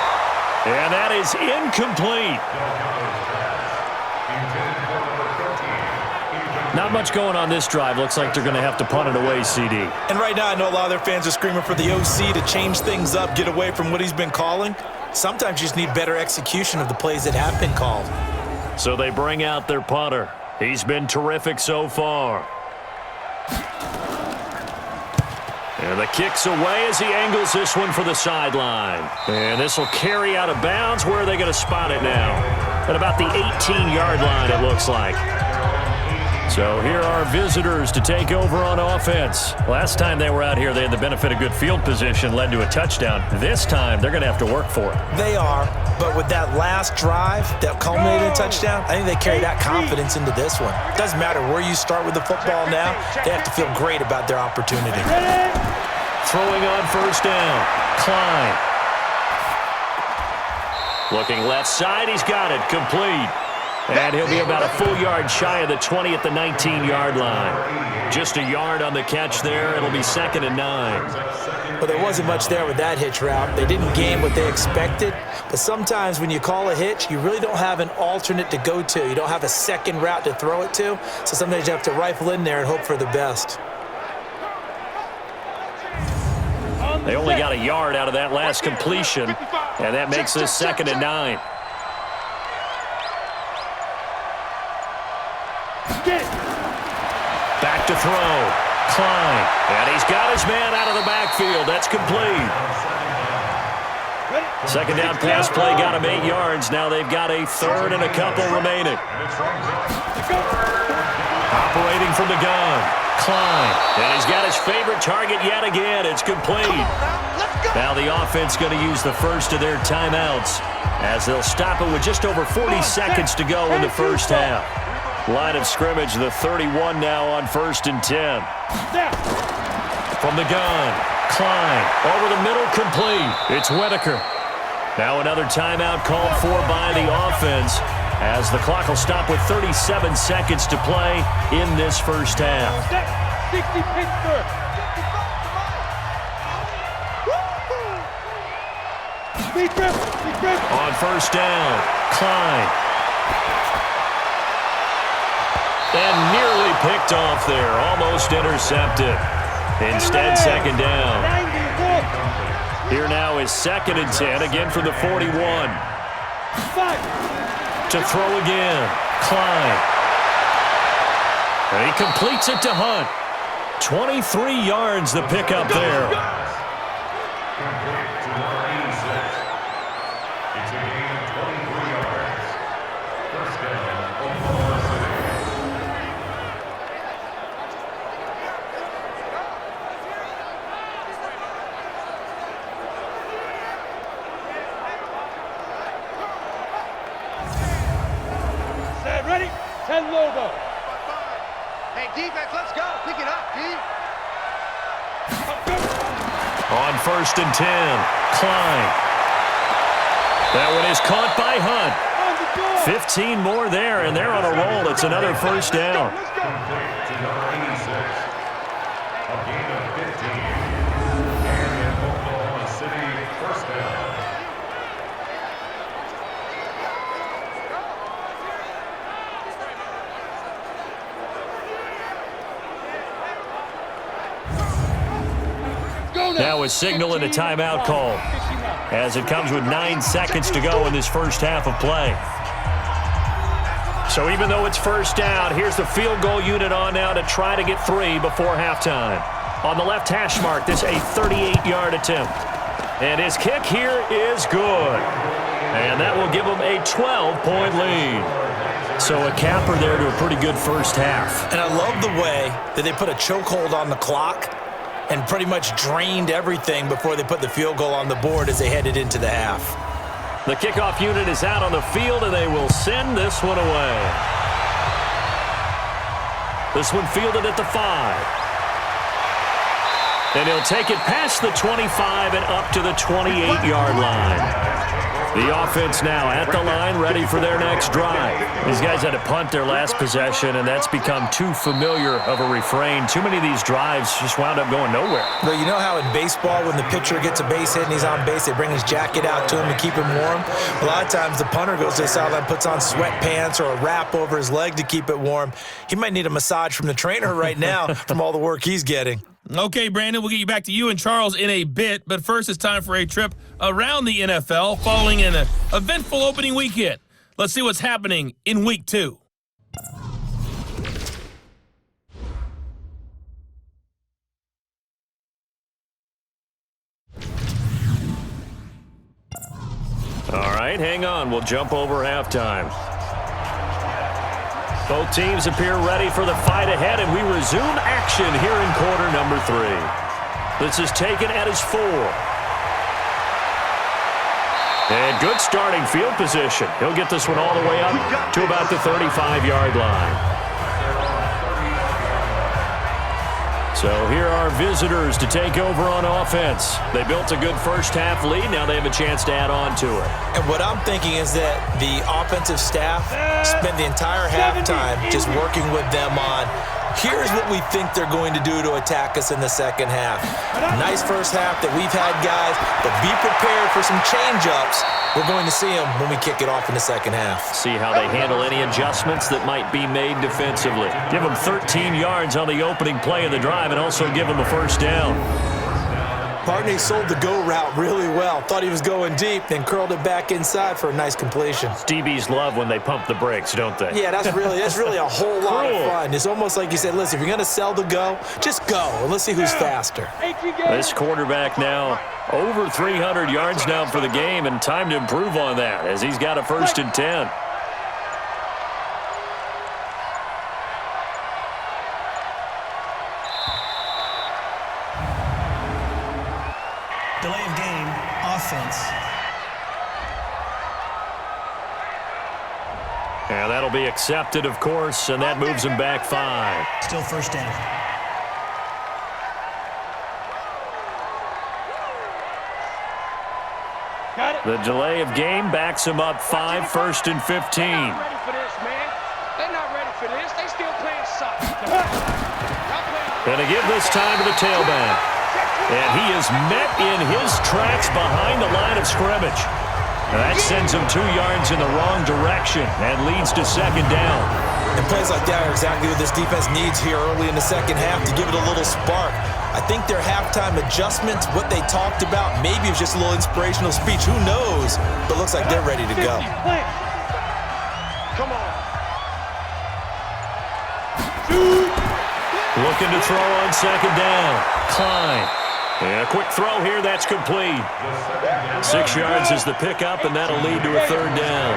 And that is incomplete. Not much going on this drive. Looks like they're going to have to punt it away, CD. And right now, I know a lot of their fans are screaming for the OC to change things up, get away from what he's been calling. Sometimes you just need better execution of the plays that have been called. So they bring out their punter. He's been terrific so far. And the kick's away as he angles this one for the sideline. And this will carry out of bounds. Where are they going to spot it now? At about the 18-yard line, it looks like. So here are visitors to take over on offense. Last time they were out here, they had the benefit of good field position, led to a touchdown. This time, they're going to have to work for it. They are, but with that last drive that culminated in a touchdown, I think they carry that confidence into this one. It doesn't matter where you start with the football now. They have to feel great about their opportunity. Throwing on 1st down. Klein. Looking left side, he's got it. Complete. And he'll be about a full yard shy of the 20 at the 19-yard line. Just a yard on the catch there. It'll be 2nd and 9. Well, there wasn't much there with that hitch route. They didn't gain what they expected. But sometimes when you call a hitch, you really don't have an alternate to go to. You don't have a second route to throw it to. So sometimes you have to rifle in there and hope for the best. They only got a yard out of that last completion, and that makes this 2nd and 9. Back to throw. Klein. And he's got his man out of the backfield. That's complete. 2nd down pass play got him 8 yards. Now they've got a 3rd and a couple remaining. Operating from the gun. Klein. And he's got his favorite target yet again. It's complete. Now the offense going to use the first of their timeouts as they'll stop it with just over 40 seconds to go in the first half. Line of scrimmage, the 31 now on 1st and 10. From the gun, Klein, over the middle, complete. It's Whitaker. Now another timeout called for by the offense as the clock will stop with 37 seconds to play in this first half. 60 Pittsburgh. On 1st down, Klein. And nearly picked off there. Almost intercepted. Instead, 2nd down. Here now is 2nd and 10. Again from the 41. To throw again. Klein. And he completes it to Hunt. 23 yards the pickup there. It's a gain of 23 yards. 1st down, Oklahoma City. Set, ready? 10 logo. Hey, defense, let's go. Pick it up, D. On 1st and 10, Klein. That one is caught by Hunt. 15 more there, and they're on a roll. It's another 1st down. Complete to number 86. A gain of 15. And Oklahoma City 1st down. Now a signal and a timeout call as it comes with 9 seconds to go in this first half of play. So even though it's first down, here's the field goal unit on now to try to get 3 before halftime. On the left hash mark, this a 38-yard attempt. And his kick here is good. And that will give him a 12-point lead. So a capper there to a pretty good first half. And I love the way that they put a chokehold on the clock and pretty much drained everything before they put the field goal on the board as they headed into the half. The kickoff unit is out on the field, and they will send this one away. This one fielded at the 5. And he'll take it past the 25 and up to the 28-yard line. The offense now at the line, ready for their next drive. These guys had to punt their last possession, and that's become too familiar of a refrain. Too many of these drives just wound up going nowhere. Well, you know how in baseball, when the pitcher gets a base hit and he's on base, they bring his jacket out to him to keep him warm? A lot of times the punter goes to the sideline, puts on sweatpants or a wrap over his leg to keep it warm. He might need a massage from the trainer right now from all the work he's getting. Okay, Brandon, we'll get you back to you and Charles in a bit, but first it's time for a trip around the NFL following an eventful opening weekend. Let's see what's happening in Week 2. All right, hang on. We'll jump over halftime. Both teams appear ready for the fight ahead, and we resume action here in quarter number 3. This is taken at his 4. And good starting field position. He'll get this one all the way up to about the 35-yard line. So here are visitors to take over on offense. They built a good first half lead. Now they have a chance to add on to it. And what I'm thinking is that the offensive staff spent the entire halftime just working with them on, here's what we think they're going to do to attack us in the second half. Nice first half that we've had, guys, but be prepared for some change-ups. We're going to see them when we kick it off in the second half. See how they handle any adjustments that might be made defensively. Give them 13 yards on the opening play of the drive and also give them a first down. Barney sold the go route really well. Thought he was going deep, then curled it back inside for a nice completion. DBs love when they pump the brakes, don't they? Yeah, that's really a whole lot of fun. It's almost like you said, listen, if you're going to sell the go, just go, and let's see who's faster. This quarterback now over 300 yards now for the game, and time to improve on that as he's got a 1st and 10. Delay of game, offense. And that'll be accepted, of course, and that moves him back 5. Still first down. The delay of game backs him up 5, 1st and 15. They're not ready for this, man. They're not ready for this. They still playing soccer. And to give this time to the tailback. And he is met in his tracks behind the line of scrimmage. And that sends him 2 yards in the wrong direction and leads to 2nd down. And plays like that are exactly what this defense needs here early in the second half to give it a little spark. I think their halftime adjustments, what they talked about, maybe it was just a little inspirational speech. Who knows? But looks like they're ready to go. Come on. Looking to throw on 2nd down. Klein. And a quick throw here, that's complete. 6 yards is the pickup, and that'll lead to a 3rd down.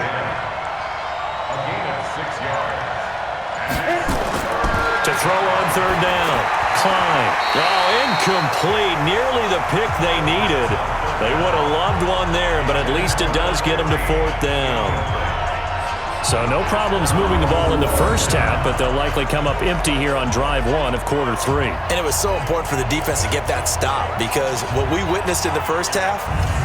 A gain of 6 yards. To throw on 3rd down. Klein. Oh, incomplete. Nearly the pick they needed. They would have loved one there, but at least it does get them to 4th down. So no problems moving the ball in the first half, but they'll likely come up empty here on drive 1 of quarter 3. And it was so important for the defense to get that stop because what we witnessed in the first half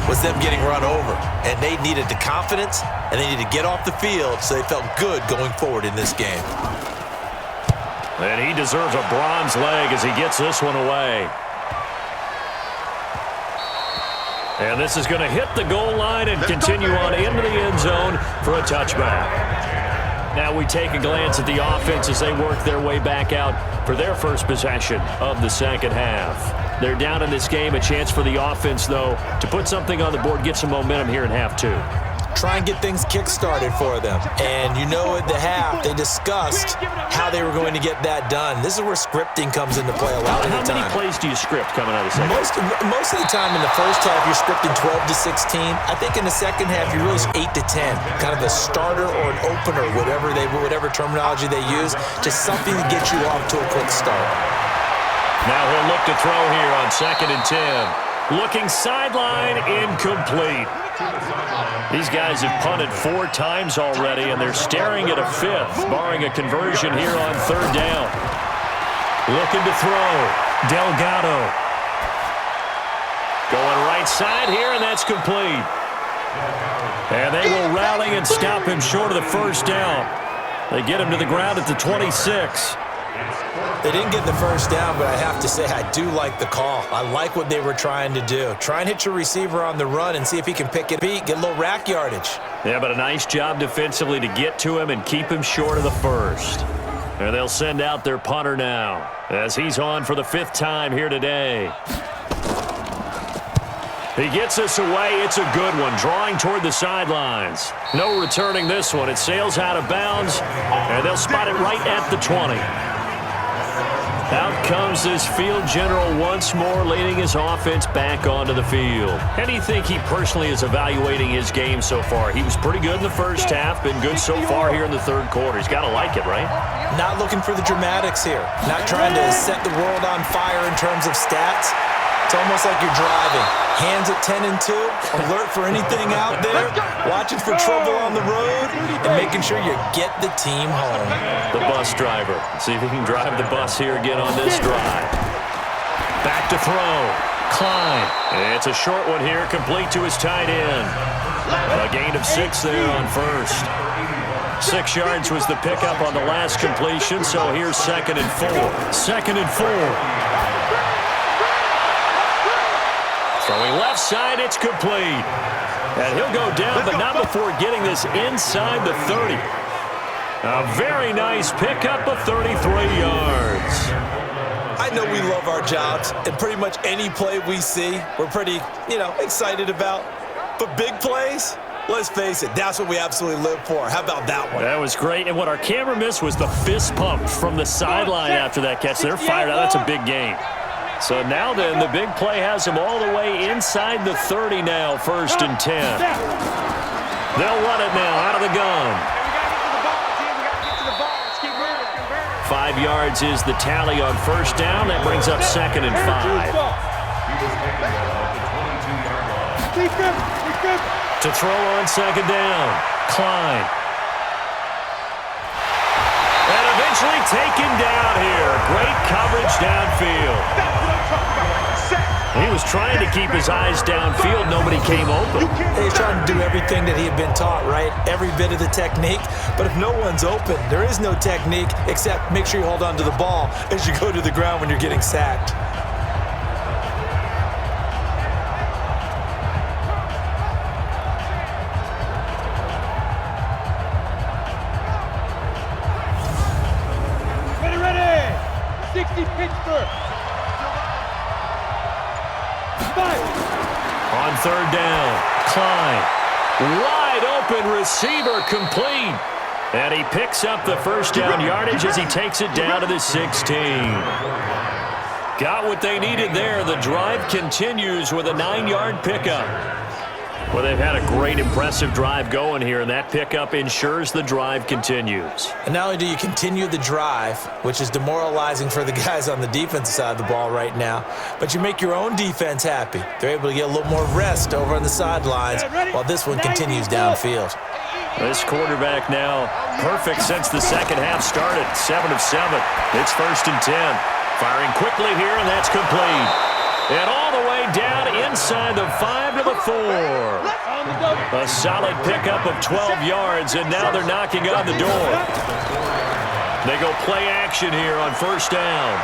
was them getting run over. And they needed the confidence, and they needed to get off the field so they felt good going forward in this game. And he deserves a bronze leg as he gets this one away. And this is going to hit the goal line and continue on into the end zone for a touchback. Now we take a glance at the offense as they work their way back out for their first possession of the second half. They're down in this game. A chance for the offense, though, to put something on the board, get some momentum here in half two. Try and get things kick-started for them. And you know at the half, they discussed how they were going to get that done. This is where scripting comes into play a lot of the time. How many plays do you script coming out of the second? Most of the time in the first half, you're scripting 12 to 16. I think in the second half, you're really 8 to 10. Kind of a starter or an opener, whatever terminology they use, just something to get you off to a quick start. Now he'll look to throw here on 2nd and 10. Looking sideline, incomplete. These guys have punted 4 times already, and they're staring at a 5th, barring a conversion here on 3rd down. Looking to throw. Delgado. Going right side here, and that's complete. And they will rally and stop him short of the 1st down. They get him to the ground at the 26. They didn't get the 1st down, but I have to say I do like the call. I like what they were trying to do. Try and hit your receiver on the run and see if he can pick it, get a little rack yardage. Yeah, but a nice job defensively to get to him and keep him short of the 1st. And they'll send out their punter now as he's on for the 5th time here today. He gets us away. It's a good one, drawing toward the sidelines. No returning this one. It sails out of bounds, and they'll spot it right at the 20. Out comes this field general once more, leading his offense back onto the field. How do you think he personally is evaluating his game so far? He was pretty good in the first half, been good so far here in the 3rd quarter. He's got to like it, right? Not looking for the dramatics here. Not trying to set the world on fire in terms of stats. It's almost like you're driving. Hands at 10 and 2, alert for anything out there, watching for trouble on the road, and making sure you get the team home. The bus driver. See if he can drive the bus here again on this drive. Back to throw. Klein. It's a short one here, complete to his tight end. A gain of 6 there on 1st. 6 yards was the pickup on the last completion, so here's 2nd and 4. 2nd and 4. Throwing left side, it's complete. And he'll go down, but not before getting this inside the 30. A very nice pickup of 33 yards. I know we love our jobs, and pretty much any play we see, we're pretty, excited about. But big plays, let's face it, that's what we absolutely live for. How about that one? That was great, and what our camera missed was the fist pump from the sideline after that catch. They're fired out. That's a big game. So now then, the big play has him all the way inside the 30 now, 1st and 10. They'll run it now out of the gun. 5 yards is the tally on 1st down. That brings up 2nd and 5. To throw on 2nd down, Klein. And eventually taken down here. Great coverage downfield. He was trying to keep his eyes downfield. Nobody came open. He's trying to do everything that he had been taught, right? Every bit of the technique. But if no one's open, there is no technique except make sure you hold on to the ball as you go to the ground when you're getting sacked. Ready! 60 Pittsburgh! On 3rd down, Klein. Wide open receiver, complete. And he picks up the 1st down yardage as he takes it down to the 16. Got what they needed there. The drive continues with a 9-yard pickup. Well, they've had a great, impressive drive going here, and that pickup ensures the drive continues. And not only do you continue the drive, which is demoralizing for the guys on the defensive side of the ball right now, but you make your own defense happy. They're able to get a little more rest over on the sidelines while this one continues downfield. This quarterback now perfect since the second half started. 7 of 7. It's 1st and 10. Firing quickly here, and that's complete. And all the way down inside the 5 to the 4. A solid pickup of 12 yards, and now they're knocking on the door. They go play action here on 1st down.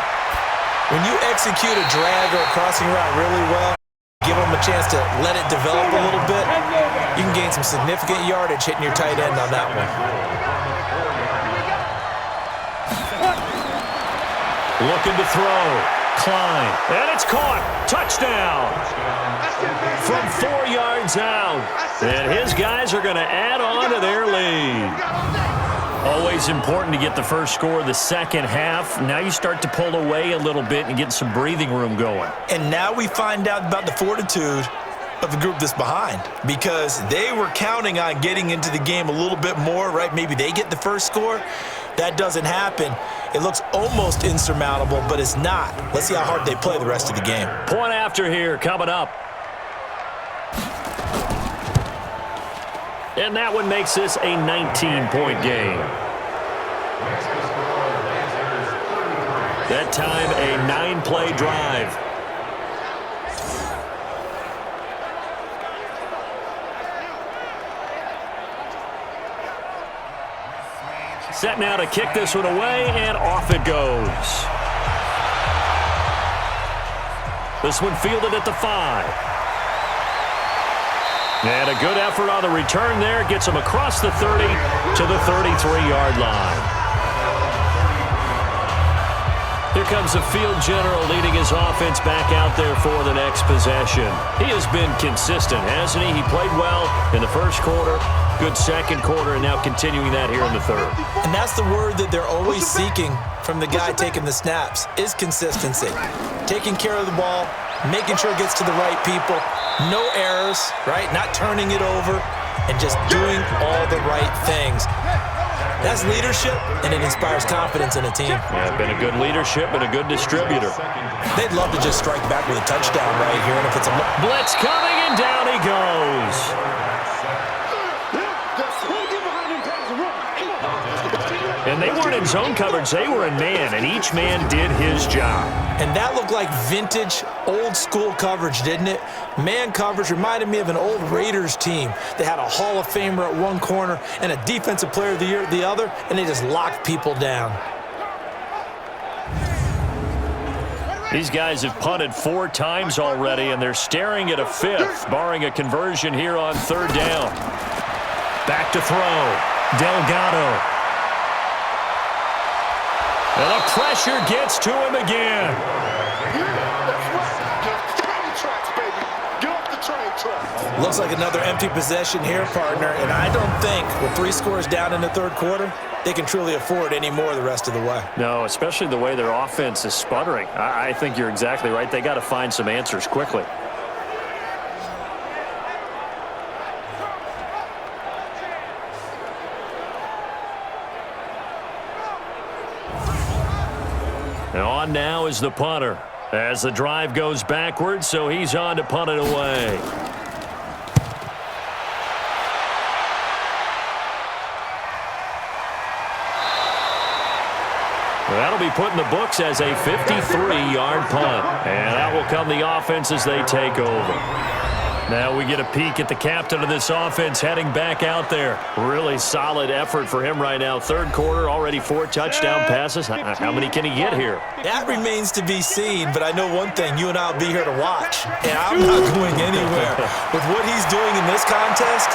When you execute a drag or a crossing route really well, give them a chance to let it develop a little bit, you can gain some significant yardage hitting your tight end on that one. Looking to throw. Klein, and it's caught. Touchdown. From 4 yards out. And his guys are going to add on to their lead. Always important to get the first score of the second half. Now you start to pull away a little bit and get some breathing room going. And now we find out about the fortitude of the group that's behind, because they were counting on getting into the game a little bit more, right? Maybe they get the first score. That doesn't happen. It looks almost insurmountable, but it's not. Let's see how hard they play the rest of the game. Point after here coming up. And that one makes this a 19-point game. That time a 9-play drive. Set now to kick this one away, and off it goes. This one fielded at the 5. And a good effort on the return there. Gets him across the 30 to the 33-yard line. Here comes the field general leading his offense back out there for the next possession. He has been consistent, hasn't he? He played well in the first quarter, good second quarter, and now continuing that here in the third. And that's the word that they're always seeking from the guy taking the snaps, is consistency. Taking care of the ball, making sure it gets to the right people, no errors, right? Not turning it over, and just doing all the right things. That's leadership, and it inspires confidence in a team. Yeah, been a good leadership and a good distributor. They'd love to just strike back with a touchdown right here, and if it's a blitz coming, and down he goes. And they weren't in zone coverage, they were in man, and each man did his job. And that looked like vintage, old-school coverage, didn't it? Man coverage reminded me of an old Raiders team. They had a Hall of Famer at one corner and a Defensive Player of the Year at the other, and they just locked people down. These guys have punted 4 times already, and they're staring at a 5th, barring a conversion here on 3rd down. Back to throw. Delgado. And the pressure gets to him again. Looks like another empty possession here, partner, and I don't think with 3 scores down in the 3rd quarter, they can truly afford any more the rest of the way. No, especially the way their offense is sputtering. I think you're exactly right. They got to find some answers quickly. And on now is the punter as the drive goes backwards, so he's on to punt it away. That'll be put in the books as a 53-yard punt. And that will come the offense as they take over. Now we get a peek at the captain of this offense heading back out there. Really solid effort for him right now. 3rd quarter, already 4 touchdown passes. How many can he get here? That remains to be seen, but I know one thing. You and I will be here to watch, and I'm not going anywhere. With what he's doing in this contest,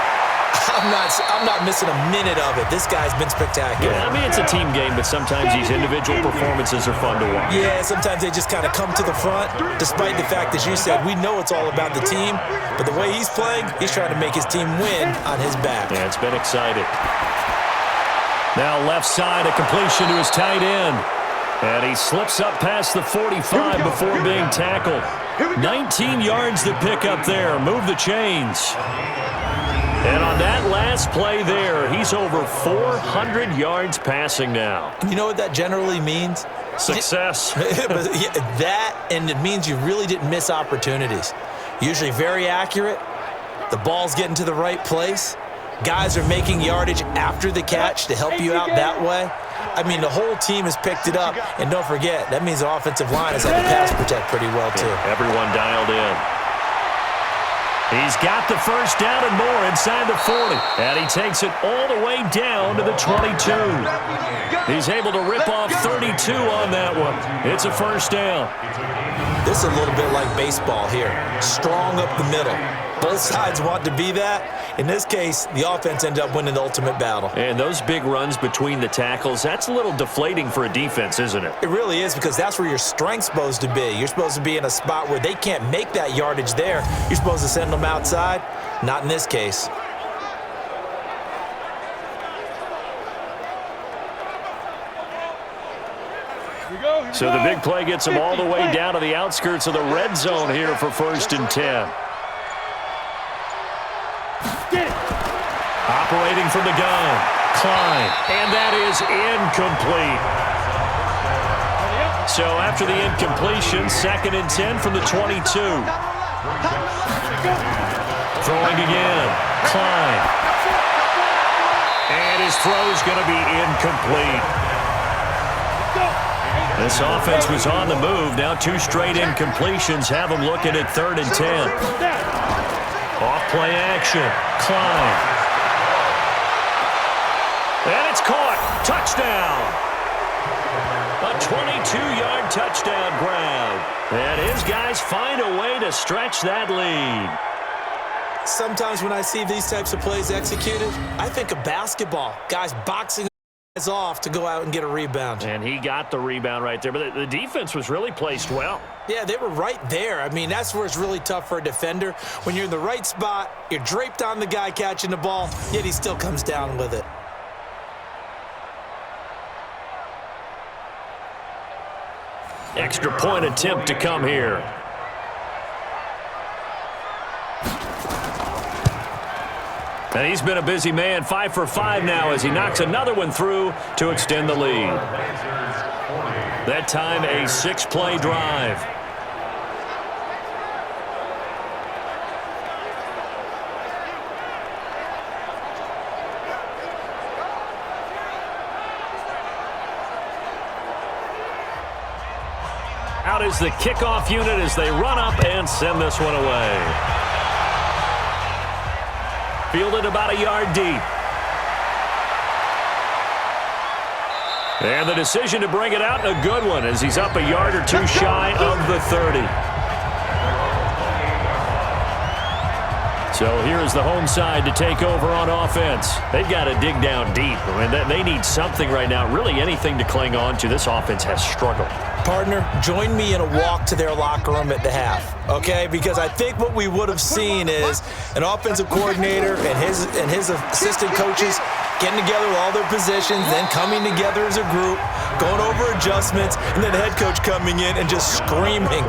I'm not missing a minute of it. This guy's been spectacular. Yeah, I mean, it's a team game, but sometimes these individual performances are fun to watch. Yeah, sometimes they just kind of come to the front, despite the fact, as you said, we know it's all about the team, but the way he's playing, he's trying to make his team win on his back. Yeah, it's been exciting. Now left side, a completion to his tight end. And he slips up past the 45 before being tackled. 19 yards to pick up there. Move the chains. And on that last play there, he's over 400 yards passing now. You know what that generally means? Success. That, and it means you really didn't miss opportunities. Usually very accurate. The ball's getting to the right place. Guys are making yardage after the catch to help you out that way. I mean, the whole team has picked it up. And don't forget, that means the offensive line has had to pass protect pretty well, too. Yeah, everyone dialed in. He's got the first down and more inside the 40. And he takes it all the way down to the 22. He's able to rip off 32 on that one. It's a first down. This is a little bit like baseball here. Strong up the middle. Both sides want to be that. In this case, the offense ended up winning the ultimate battle. And those big runs between the tackles, that's a little deflating for a defense, isn't it? It really is, because that's where your strength's supposed to be. You're supposed to be in a spot where they can't make that yardage there. You're supposed to send them outside. Not in this case. So the big play gets them all the way down to the outskirts of the red zone here for 1st and 10. Operating from the gun, Klein, and that is incomplete. So after the incompletion, 2nd and 10 from the 22. Throwing again, Klein. And his throw's going to be incomplete. This offense was on the move. Now 2 straight incompletions have them looking at 3rd and 10. Off play action, Klein. And it's caught. Touchdown. A 22-yard touchdown grab. And his guys find a way to stretch that lead. Sometimes when I see these types of plays executed, I think of basketball. Guys boxing off to go out and get a rebound. And he got the rebound right there. But the defense was really placed well. Yeah, they were right there. I mean, that's where it's really tough for a defender. When you're in the right spot, you're draped on the guy catching the ball, yet he still comes down with it. Extra point attempt to come here. And he's been a busy man, 5 for 5 now as he knocks another one through to extend the lead. That time a 6-play drive. Out is the kickoff unit as they run up and send this one away. Fielded about a yard deep. And the decision to bring it out, a good one, as he's up a yard or 2 shy of the 30. So here's the home side to take over on offense. They've got to dig down deep. I mean, they need something right now, really anything to cling on to. This offense has struggled. Partner, join me in a walk to their locker room at the half, okay? Because I think what we would have seen is an offensive coordinator and his assistant coaches getting together with all their positions, then coming together as a group, going over adjustments, and then the head coach coming in and just screaming,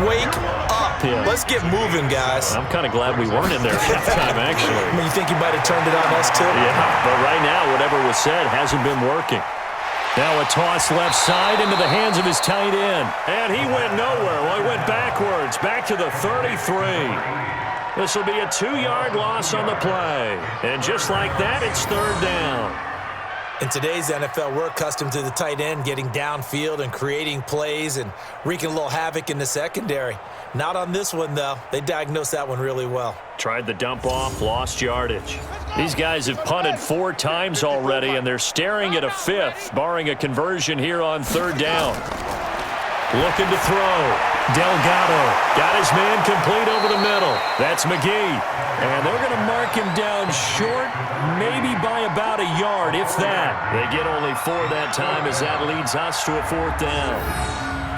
"Wake up. Yeah. Let's get moving, guys." I'm kind of glad we weren't in there at halftime, actually. I mean, you think you might have turned it on us, too? Yeah, but right now, whatever was said hasn't been working. Now a toss left side into the hands of his tight end. And he went nowhere. Well, he went backwards, back to the 33. This will be a 2-yard loss on the play. And just like that, it's 3rd down. In today's NFL, we're accustomed to the tight end getting downfield and creating plays and wreaking a little havoc in the secondary. Not on this one, though. They diagnosed that one really well. Tried the dump off, lost yardage. These guys have punted 4 times already, and they're staring at a 5th, barring a conversion here on 3rd down. Looking to throw. Delgado got his man complete over the middle. That's McGee. And they're going to mark him down short, maybe by about a yard, if that. They get only 4 that time as that leads us to a 4th down.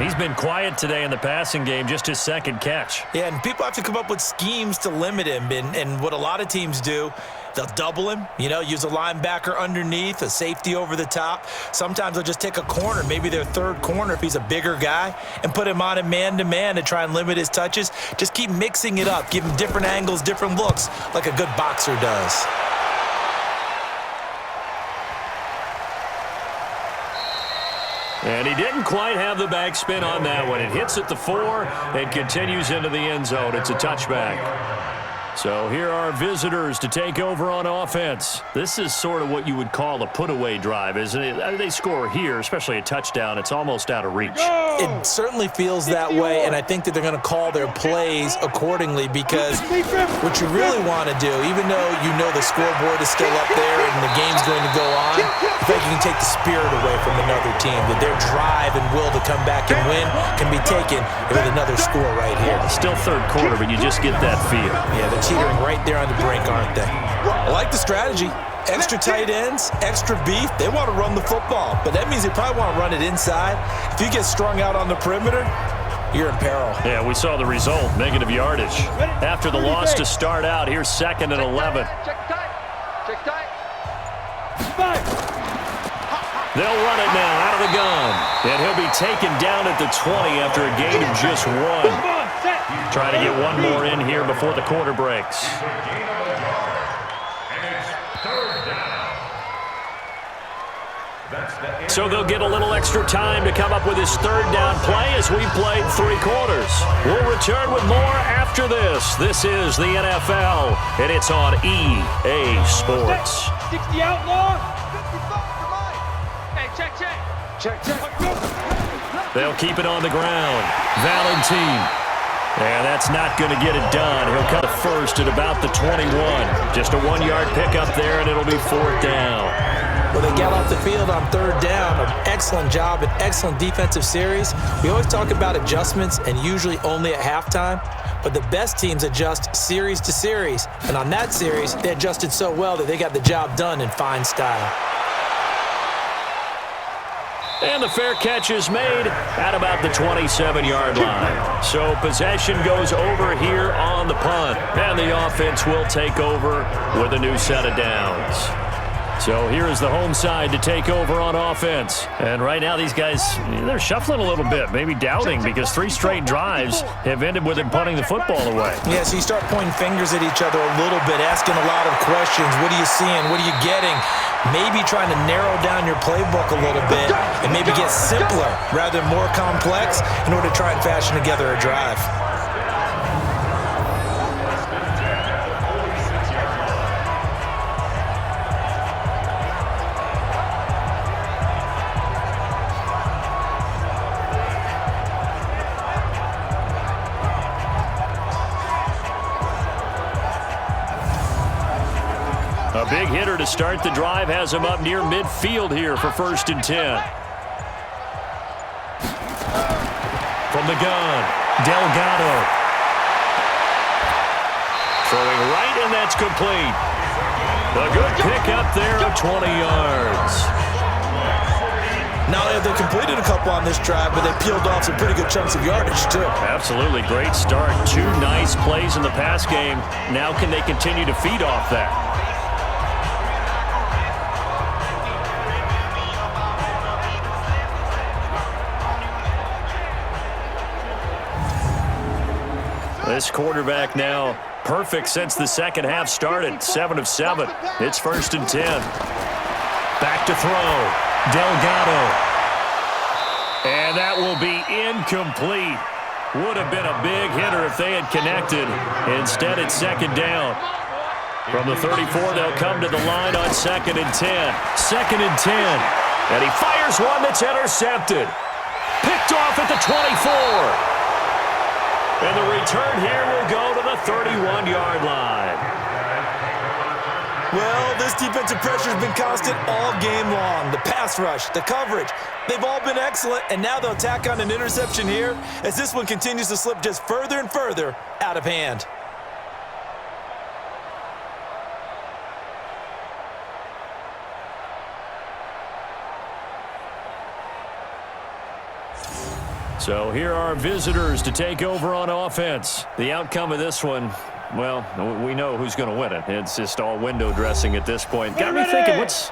He's been quiet today in the passing game, just his 2nd catch. Yeah, and people have to come up with schemes to limit him. And what a lot of teams do, they'll double him, use a linebacker underneath, a safety over the top. Sometimes they'll just take a corner, maybe their 3rd corner if he's a bigger guy, and put him on him man-to-man to try and limit his touches. Just keep mixing it up, give him different angles, different looks, like a good boxer does. And he didn't quite have the backspin on that one. It hits at the 4 and continues into the end zone. It's a touchback. So here are visitors to take over on offense. This is sort of what you would call a put-away drive, isn't it? They score here, especially a touchdown. It's almost out of reach. It certainly feels that way, and I think that they're going to call their plays accordingly, because what you really want to do, even though you know the scoreboard is still up there and the game's going to go on, I think you can take the spirit away from another team, that their drive and will to come back and win can be taken with another score right here. Still 3rd quarter, but you just get that feel. Yeah, they're teetering right there on the brink, aren't they? I like the strategy. Extra tight ends, extra beef. They want to run the football, but that means they probably want to run it inside. If you get strung out on the perimeter, you're in peril. Yeah, we saw the result, negative yardage. After the loss to start out, here's 2nd and 11. Check tight. Check tight. They'll run it now out of the gun. And he'll be taken down at the 20 after a gain of just 1. Try to get one more in here before the quarter breaks. So they'll get a little extra time to come up with his 3rd down play as we've played 3 quarters. We'll return with more after this. This is the NFL, and it's on EA Sports. 60 outlaw. 55 for mine. Hey, check. They'll keep it on the ground. Valentine. And that's not going to get it done. He'll cut it first at about the 21. Just a 1-yard pickup there, and it'll be 4th down. Well, they got off the field on 3rd down. An excellent job, an excellent defensive series. We always talk about adjustments, and usually only at halftime. But the best teams adjust series to series. And on that series, they adjusted so well that they got the job done in fine style. And the fair catch is made at about the 27-yard line. So possession goes over here on the punt. And the offense will take over with a new set of downs. So here is the home side to take over on offense. And right now these guys, they're shuffling a little bit, maybe doubting, because 3 straight drives have ended with them punting the football away. Yeah, so you start pointing fingers at each other a little bit, asking a lot of questions. What are you seeing? What are you getting? Maybe trying to narrow down your playbook a little bit and maybe get simpler rather than more complex in order to try and fashion together a drive. A big hitter to start the drive has him up near midfield here for 1st and 10. From the gun, Delgado. Throwing right, and that's complete. A good pickup there of 20 yards. Not only have they completed a couple on this drive, but they peeled off some pretty good chunks of yardage, too. Absolutely great start. 2 nice plays in the pass game. Now can they continue to feed off that? This quarterback now perfect since the second half started. 7 of 7. It's 1st and 10. Back to throw. Delgado. And that will be incomplete. Would have been a big hitter if they had connected. Instead, it's 2nd down. From the 34, they'll come to the line on 2nd and 10. 2nd and 10. And he fires one that's intercepted. Picked off at the 24. And the return here will go to the 31-yard line. Well, this defensive pressure has been constant all game long. The pass rush, the coverage, they've all been excellent, and now they'll tack on an interception here as this one continues to slip just further and further out of hand. So here are visitors to take over on offense. The outcome of this one, well, we know who's going to win it. It's just all window dressing at this point. Got me thinking, what's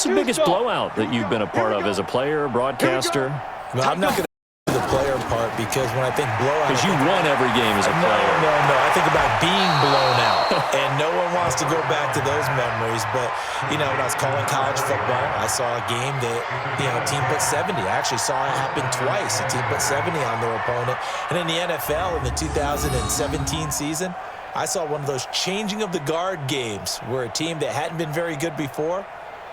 the biggest blowout that you've been a part of as a player, broadcaster? Well, I'm not going to do the player part because when I think blowout... Because you won every game as a player. No. I think about being blown out. And no one wants to go back to those memories. But, when I was calling college football, I saw a game that, a team put 70. I actually saw it happen twice. A team put 70 on their opponent. And in the NFL, in the 2017 season, I saw one of those changing of the guard games where a team that hadn't been very good before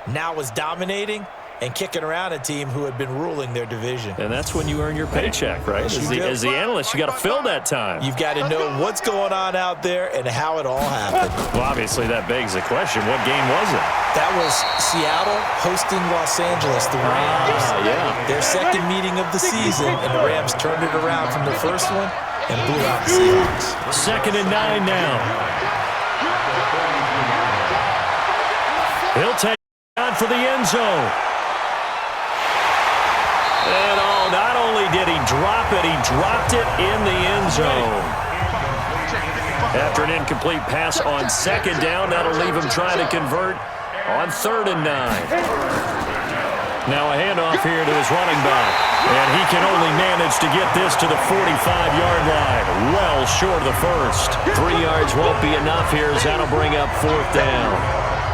now was dominating and kicking around a team who had been ruling their division. And that's when you earn your paycheck, right? As the analyst, you got to fill that time. You've got to know what's going on out there and how it all happened. Well, obviously, that begs the question, what game was it? That was Seattle hosting Los Angeles, the Rams. Yeah. Their second meeting of the season, and the Rams turned it around from the first one. and blew out the Seahawks. 2nd and 9 now. He'll take it on for the end zone. And not only did he drop it, he dropped it in the end zone. After an incomplete pass on 2nd down, that'll leave him trying to convert on 3rd and 9. Now a handoff here to his running back. And he can only manage to get this to the 45-yard line. Well short of the first. 3 yards won't be enough here as that'll bring up 4th down.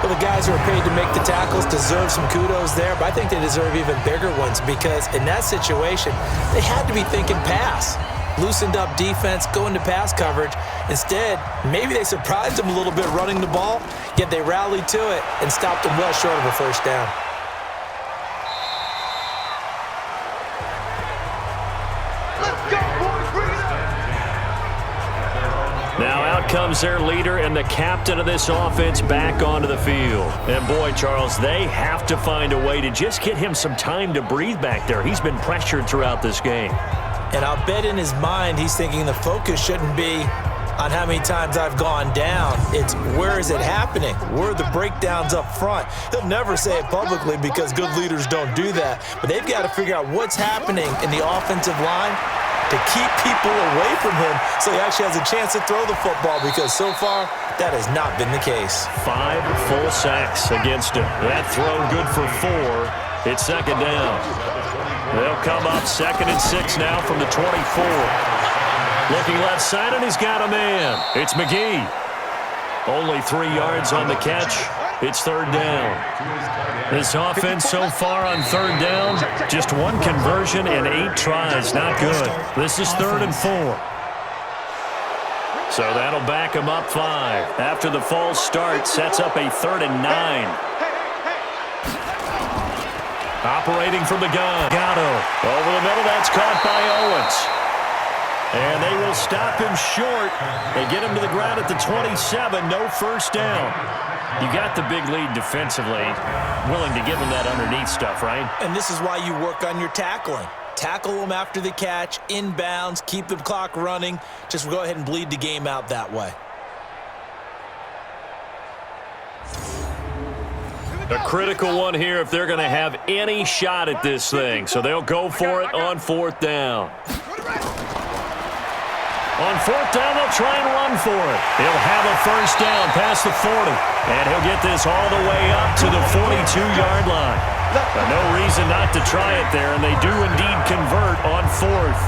Well, the guys who are paid to make the tackles deserve some kudos there, but I think they deserve even bigger ones because in that situation, they had to be thinking pass. Loosened up defense, going to pass coverage. Instead, maybe they surprised them a little bit running the ball, yet they rallied to it and stopped them well short of a first down. Now out comes their leader and the captain of this offense back onto the field. And boy, Charles, they have to find a way to just get him some time to breathe back there. He's been pressured throughout this game. And I'll bet in his mind he's thinking the focus shouldn't be on how many times I've gone down. It's where is it happening? Where are the breakdowns up front? He'll never say it publicly because good leaders don't do that. But they've got to figure out what's happening in the offensive line to keep people away from him so he actually has a chance to throw the football because so far that has not been the case. 5 full sacks against him. That throw good for 4. It's 2nd down. They'll come up 2nd and 6 now from the 24. Looking left side, and he's got a man. It's McGee. Only 3 yards on the catch. It's 3rd down. This offense so far on 3rd down, just 1 conversion and 8 tries. Not good. This is 3rd and 4. So that'll back him up 5. After the false start, sets up a 3rd and 9. Operating from the gun. Gatto. Over the middle, that's caught by Owens. And they will stop him short. They get him to the ground at the 27. No first down. You got the big lead defensively. Willing to give him that underneath stuff, right? And this is why you work on your tackling. Tackle them after the catch, inbounds, keep the clock running. Just go ahead and bleed the game out that way. A critical one here if they're going to have any shot at this thing. So they'll go for it on 4th down. On 4th down, they'll try and run for it. He'll have a first down past the 40. And he'll get this all the way up to the 42-yard line. No reason not to try it there, and they do indeed convert on 4th.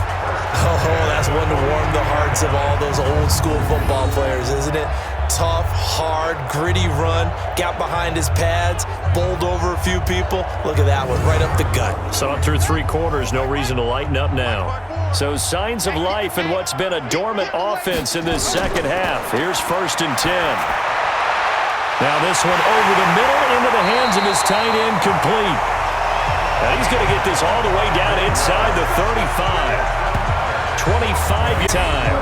Oh, that's one to warm the hearts of all those old-school football players, isn't it? Tough, hard, gritty run, got behind his pads, bowled over a few people. Look at that one, right up the gut. Saw it through 3 quarters, no reason to lighten up now. So signs of life in what's been a dormant offense in this second half. Here's 1st and 10. Now this one over the middle into the hands of his tight end, complete. Now he's going to get this all the way down inside the 35. 25 time.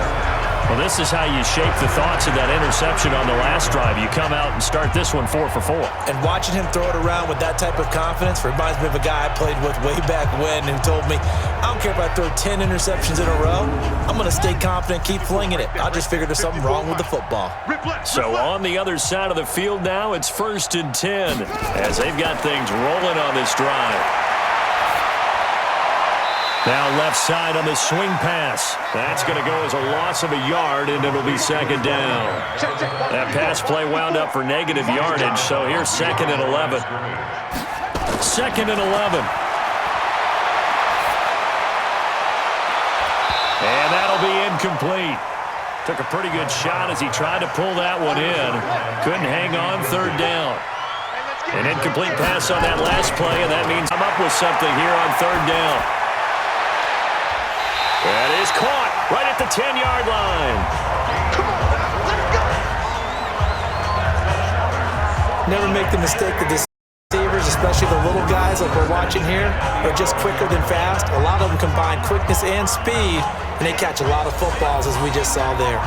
Well, this is how you shape the thoughts of that interception on the last drive. You come out and start this one 4 for 4. And watching him throw it around with that type of confidence reminds me of a guy I played with way back when who told me, I don't care if I throw 10 interceptions in a row. I'm going to stay confident, keep flinging it. I just figured there's something wrong with the football. So on the other side of the field now, it's 1st and 10 as they've got things rolling on this drive. Now left side on the swing pass. That's going to go as a loss of a yard, and it'll be 2nd down. That pass play wound up for negative yardage, so here's 2nd and 11. 2nd and 11. And that'll be incomplete. Took a pretty good shot as he tried to pull that one in. Couldn't hang on 3rd down. An incomplete pass on that last play, and that means I'm up with something here on 3rd down. That is caught right at the 10-yard line. Never make the mistake that the receivers, especially the little guys like we're watching here, are just quicker than fast. A lot of them combine quickness and speed, and they catch a lot of footballs as we just saw there.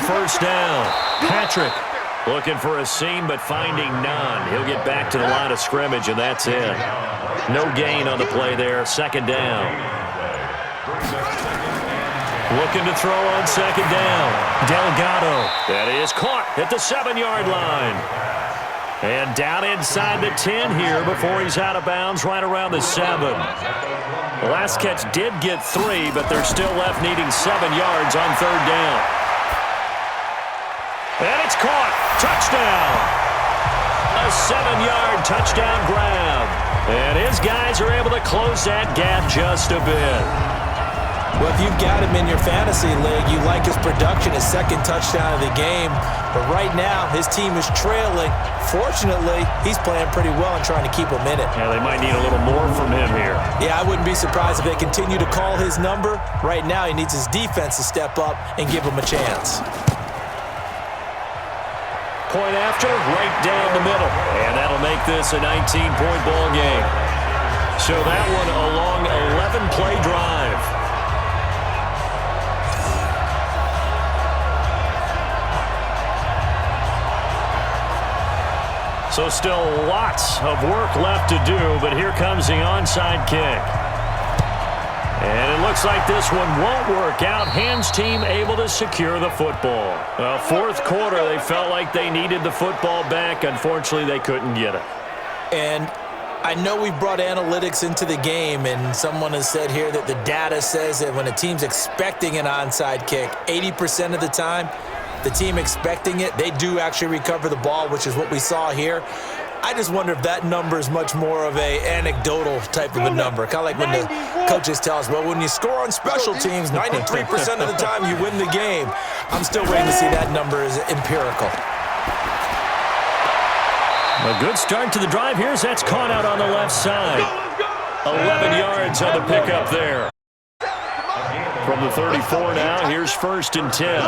first down. Patrick looking for a seam but finding none. He'll get back to the line of scrimmage, and that's it. No gain on the play there. Second down. Looking to throw on second down. Delgado. That is caught at the 7-yard line. And down inside the 10 here before he's out of bounds right around the 7. The last catch did get 3, but they're still left needing 7 yards on third down. And it's caught. Touchdown. A 7-yard touchdown grab. And his guys are able to close that gap just a bit. Well, if you've got him in your fantasy league, you like his production, his second touchdown of the game. But right now, his team is trailing. Fortunately, he's playing pretty well and trying to keep him in it. Yeah, they might need a little more from him here. Yeah, I wouldn't be surprised if they continue to call his number. Right now, he needs his defense to step up and give him a chance. Point after, right down the middle. And that'll make this a 19-point ball game. So that one a long 11-play drive. So still lots of work left to do, but here comes the onside kick. And it looks like this one won't work out. Hans team able to secure the football. Fourth quarter, they felt like they needed the football back. Unfortunately, they couldn't get it. And I know we brought analytics into the game, and someone has said here that the data says that when a team's expecting an onside kick, 80% of the time, the team expecting it, they do actually recover the ball, which is what we saw here. I just wonder if that number is much more of a anecdotal type of a number. Kind of like when the coaches tell us, well, when you score on special teams, 93% of the time you win the game. I'm still waiting to see that number is empirical. A good start to the drive here as that's caught out on the left side. 11 yards on the pickup there. From the 34 now, here's 1st and 10.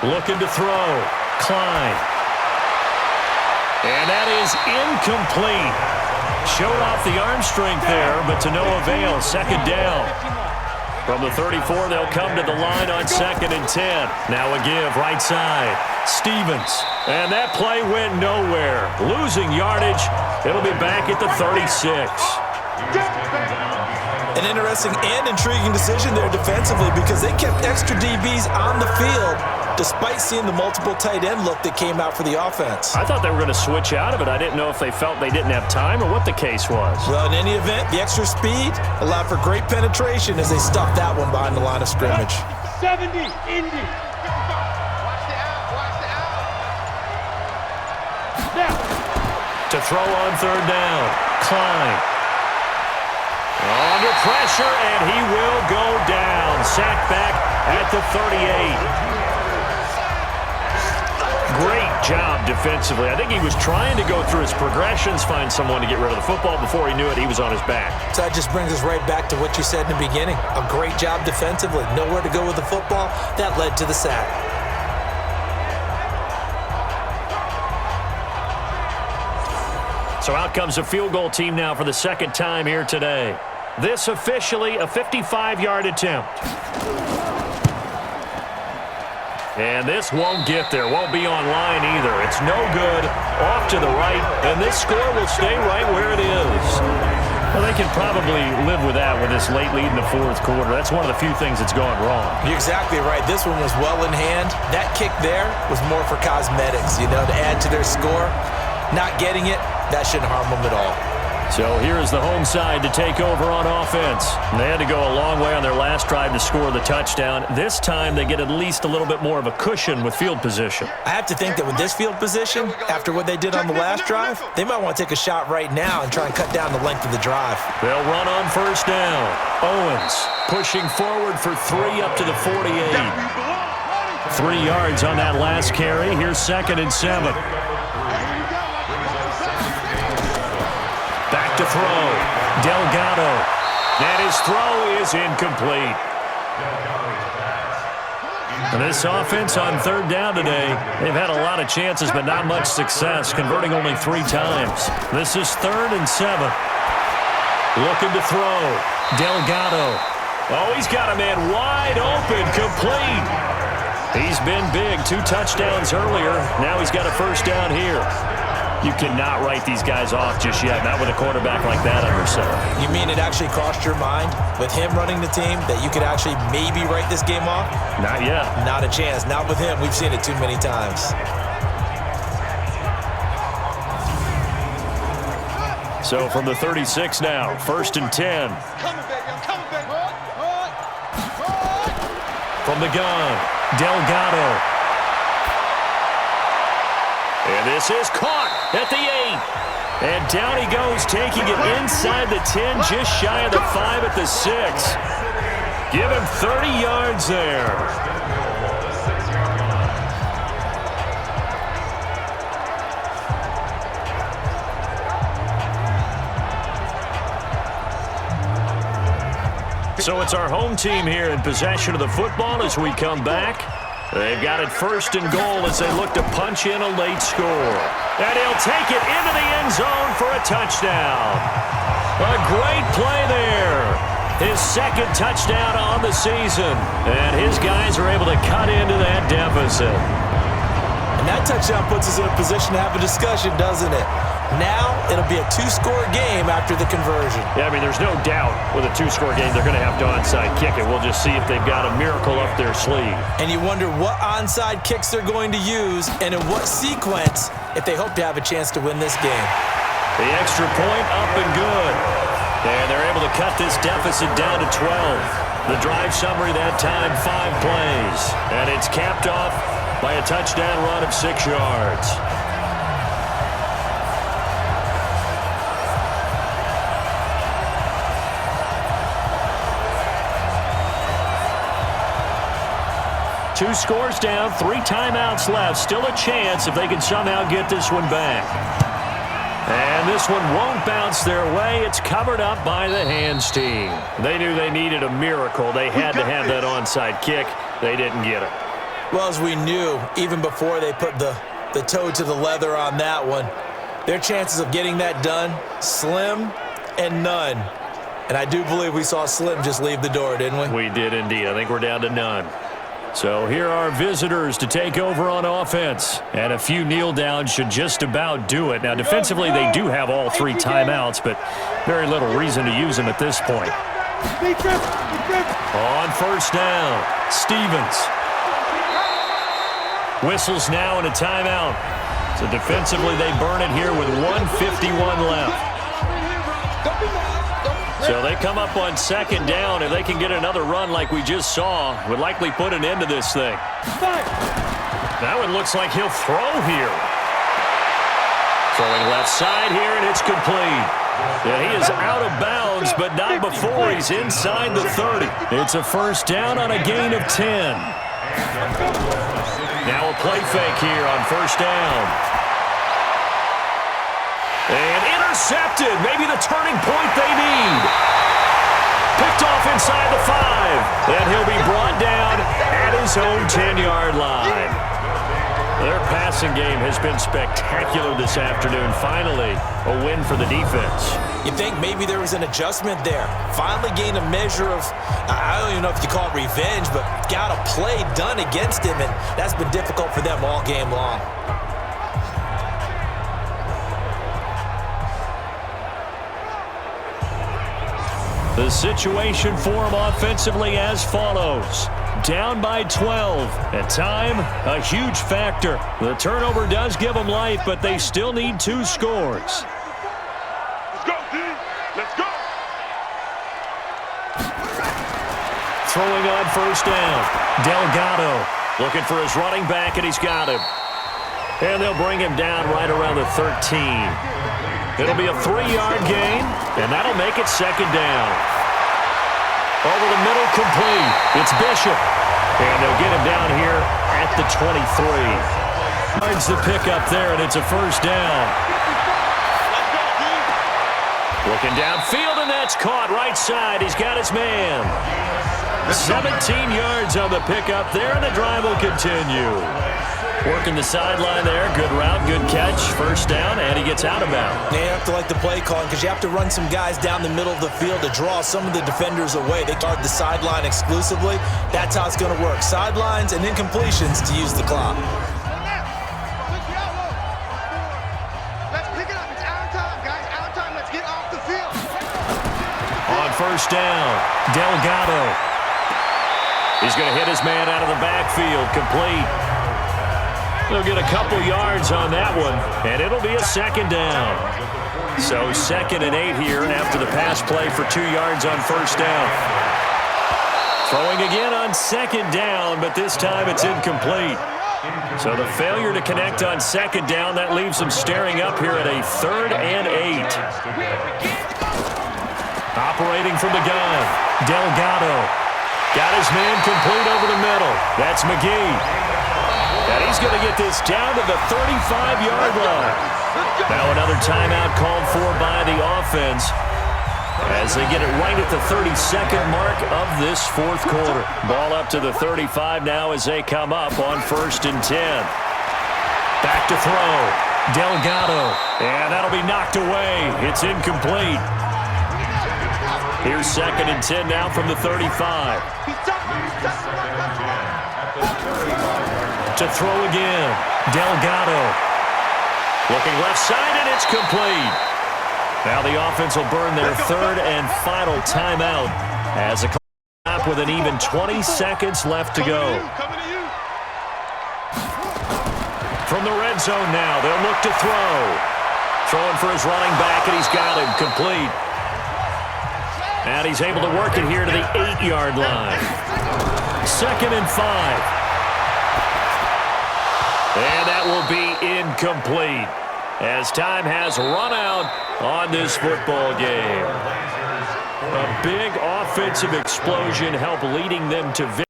Looking to throw. Klein. And that is incomplete. Showed off the arm strength there, but to no avail. Second down. From the 34, they'll come to the line on 2nd and 10. Now a give, right side. Stevens. And that play went nowhere. Losing yardage. It'll be back at the 36. An interesting and intriguing decision there defensively because they kept extra DBs on the field despite seeing the multiple tight end look that came out for the offense. I thought they were going to switch out of it. I didn't know if they felt they didn't have time or what the case was. Well, in any event, the extra speed allowed for great penetration as they stuffed that one behind the line of scrimmage. 70, Indy. Watch the out. Now. To throw on third down. Klein. Under pressure, and he will go down. Sacked back at the 38. Great job defensively. I think he was trying to go through his progressions, find someone to get rid of the football. Before he knew it, he was on his back. So that just brings us right back to what you said in the beginning. A great job defensively. Nowhere to go with the football. That led to the sack. So out comes a field goal team now for the second time here today. This officially a 55-yard attempt. And this won't get there, won't be on line either. It's no good, off to the right, and this score will stay right where it is. Well, they can probably live with that with this late lead in the fourth quarter. That's one of the few things that's gone wrong. You're exactly right. This one was well in hand. That kick there was more for cosmetics, to add to their score. Not getting it, that shouldn't harm them at all. So here is the home side to take over on offense. And they had to go a long way on their last drive to score the touchdown. This time they get at least a little bit more of a cushion with field position. I have to think that with this field position, after what they did on the last drive, they might want to take a shot right now and try and cut down the length of the drive. They'll run on first down. Owens pushing forward for 3 up to the 48. 3 yards on that last carry. Here's 2nd and 7. Back to throw. Delgado. And his throw is incomplete. And this offense on third down today, they've had a lot of chances but not much success, converting only 3 times. This is 3rd and 7. Looking to throw. Delgado. Oh, he's got a man wide open, complete. He's been big. 2 touchdowns earlier. Now he's got a first down here. You cannot write these guys off just yet, not with a quarterback like that under center. You mean it actually crossed your mind with him running the team that you could actually maybe write this game off? Not yet. Not a chance. Not with him. We've seen it too many times. So from the 36 now, 1st and 10. Coming, baby. I'm coming, baby. From the gun, Delgado. And this is caught at the 8. And down he goes, taking it inside the 10, just shy of the 5 at the 6. Give him 30 yards there. So it's our home team here in possession of the football as we come back. They've got it 1st and goal as they look to punch in a late score. And he'll take it into the end zone for a touchdown. A great play there. His 2nd touchdown on the season. And his guys are able to cut into that deficit. And that touchdown puts us in a position to have a discussion, doesn't it? Now it'll be a 2-score game after the conversion. Yeah, I mean, there's no doubt with a 2-score game they're going to have to onside kick it. We'll just see if they've got a miracle up their sleeve. And you wonder what onside kicks they're going to use and in what sequence if they hope to have a chance to win this game. The extra point up and good. And they're able to cut this deficit down to 12. The drive summary that time, 5 plays. And it's capped off by a touchdown run of 6 yards. Two scores down, 3 timeouts left. Still a chance if they can somehow get this one back. And this one won't bounce their way. It's covered up by the hands team. They knew they needed a miracle. They had to have that onside kick. They didn't get it. Well, as we knew, even before they put the toe to the leather on that one, their chances of getting that done, slim and none. And I do believe we saw Slim just leave the door, didn't we? We did indeed. I think we're down to none. So here are visitors to take over on offense. And a few kneel downs should just about do it. Now, defensively, they do have all 3 timeouts, but very little reason to use them at this point. On 1st down, Stevens. Whistles now and a timeout. So defensively, they burn it here with 1:51 left. So they come up on 2nd down. If they can get another run like we just saw, would likely put an end to this thing. That one looks like he'll throw here. Throwing left side here, and it's complete. Yeah, he is out of bounds, but not before he's inside the 30. It's a 1st down on a gain of 10. Now a play fake here on 1st down. And intercepted. Maybe the turning point they need. Picked off inside the 5. And he'll be brought down at his own 10-yard line. Their passing game has been spectacular this afternoon. Finally, a win for the defense. You think maybe there was an adjustment there. Finally gained a measure of, I don't even know if you call it revenge, but got a play done against him, and that's been difficult for them all game long. The situation for him offensively as follows. Down by 12. At time, a huge factor. The turnover does give them life, but they still need 2 scores. Let's go, D. Let's go. Throwing on 1st down. Delgado looking for his running back, and he's got him. And they'll bring him down right around the 13. It'll be a 3-yard gain, and that'll make it 2nd down. Over the middle, complete. It's Bishop. And they'll get him down here at the 23. Finds the pickup there, and it's a 1st down. Looking downfield, and that's caught right side. He's got his man. 17 yards on the pickup there, and the drive will continue. Working the sideline there. Good route, good catch. First down, and he gets out of bounds. You have to like the play calling because you have to run some guys down the middle of the field to draw some of the defenders away. They guard the sideline exclusively. That's how it's going to work. Sidelines and incompletions to use the clock. Let's pick it up. It's our time, guys. Our time. Let's get off the field. On first down, Delgado. He's going to hit his man out of the backfield. Complete. They'll get a couple yards on that one, and it'll be a second down. So 2nd and 8 here after the pass play for 2 yards on first down. Throwing again on 2nd down, but this time it's incomplete. So the failure to connect on 2nd down, that leaves them staring up here at a 3rd and 8. Operating from the gun, Delgado. Got his man complete over the middle. That's McGee. And he's going to get this down to the 35-yard line. Now another timeout called for by the offense as they get it right at the 32nd mark of this 4th quarter. Ball up to the 35 now as they come up on 1st and 10. Back to throw. Delgado. And that'll be knocked away. It's incomplete. Here's 2nd and 10 now from the 35. To throw again. Delgado. Looking left side, and it's complete. Now the offense will burn their 3rd and final timeout as a clock with an even 20 seconds left to go. From the red zone now, they'll look to throw. Throwing for his running back, and he's got him complete. And he's able to work it here to the 8-yard line. 2nd and 5. And that will be incomplete as time has run out on this football game. A big offensive explosion helped leading them to victory.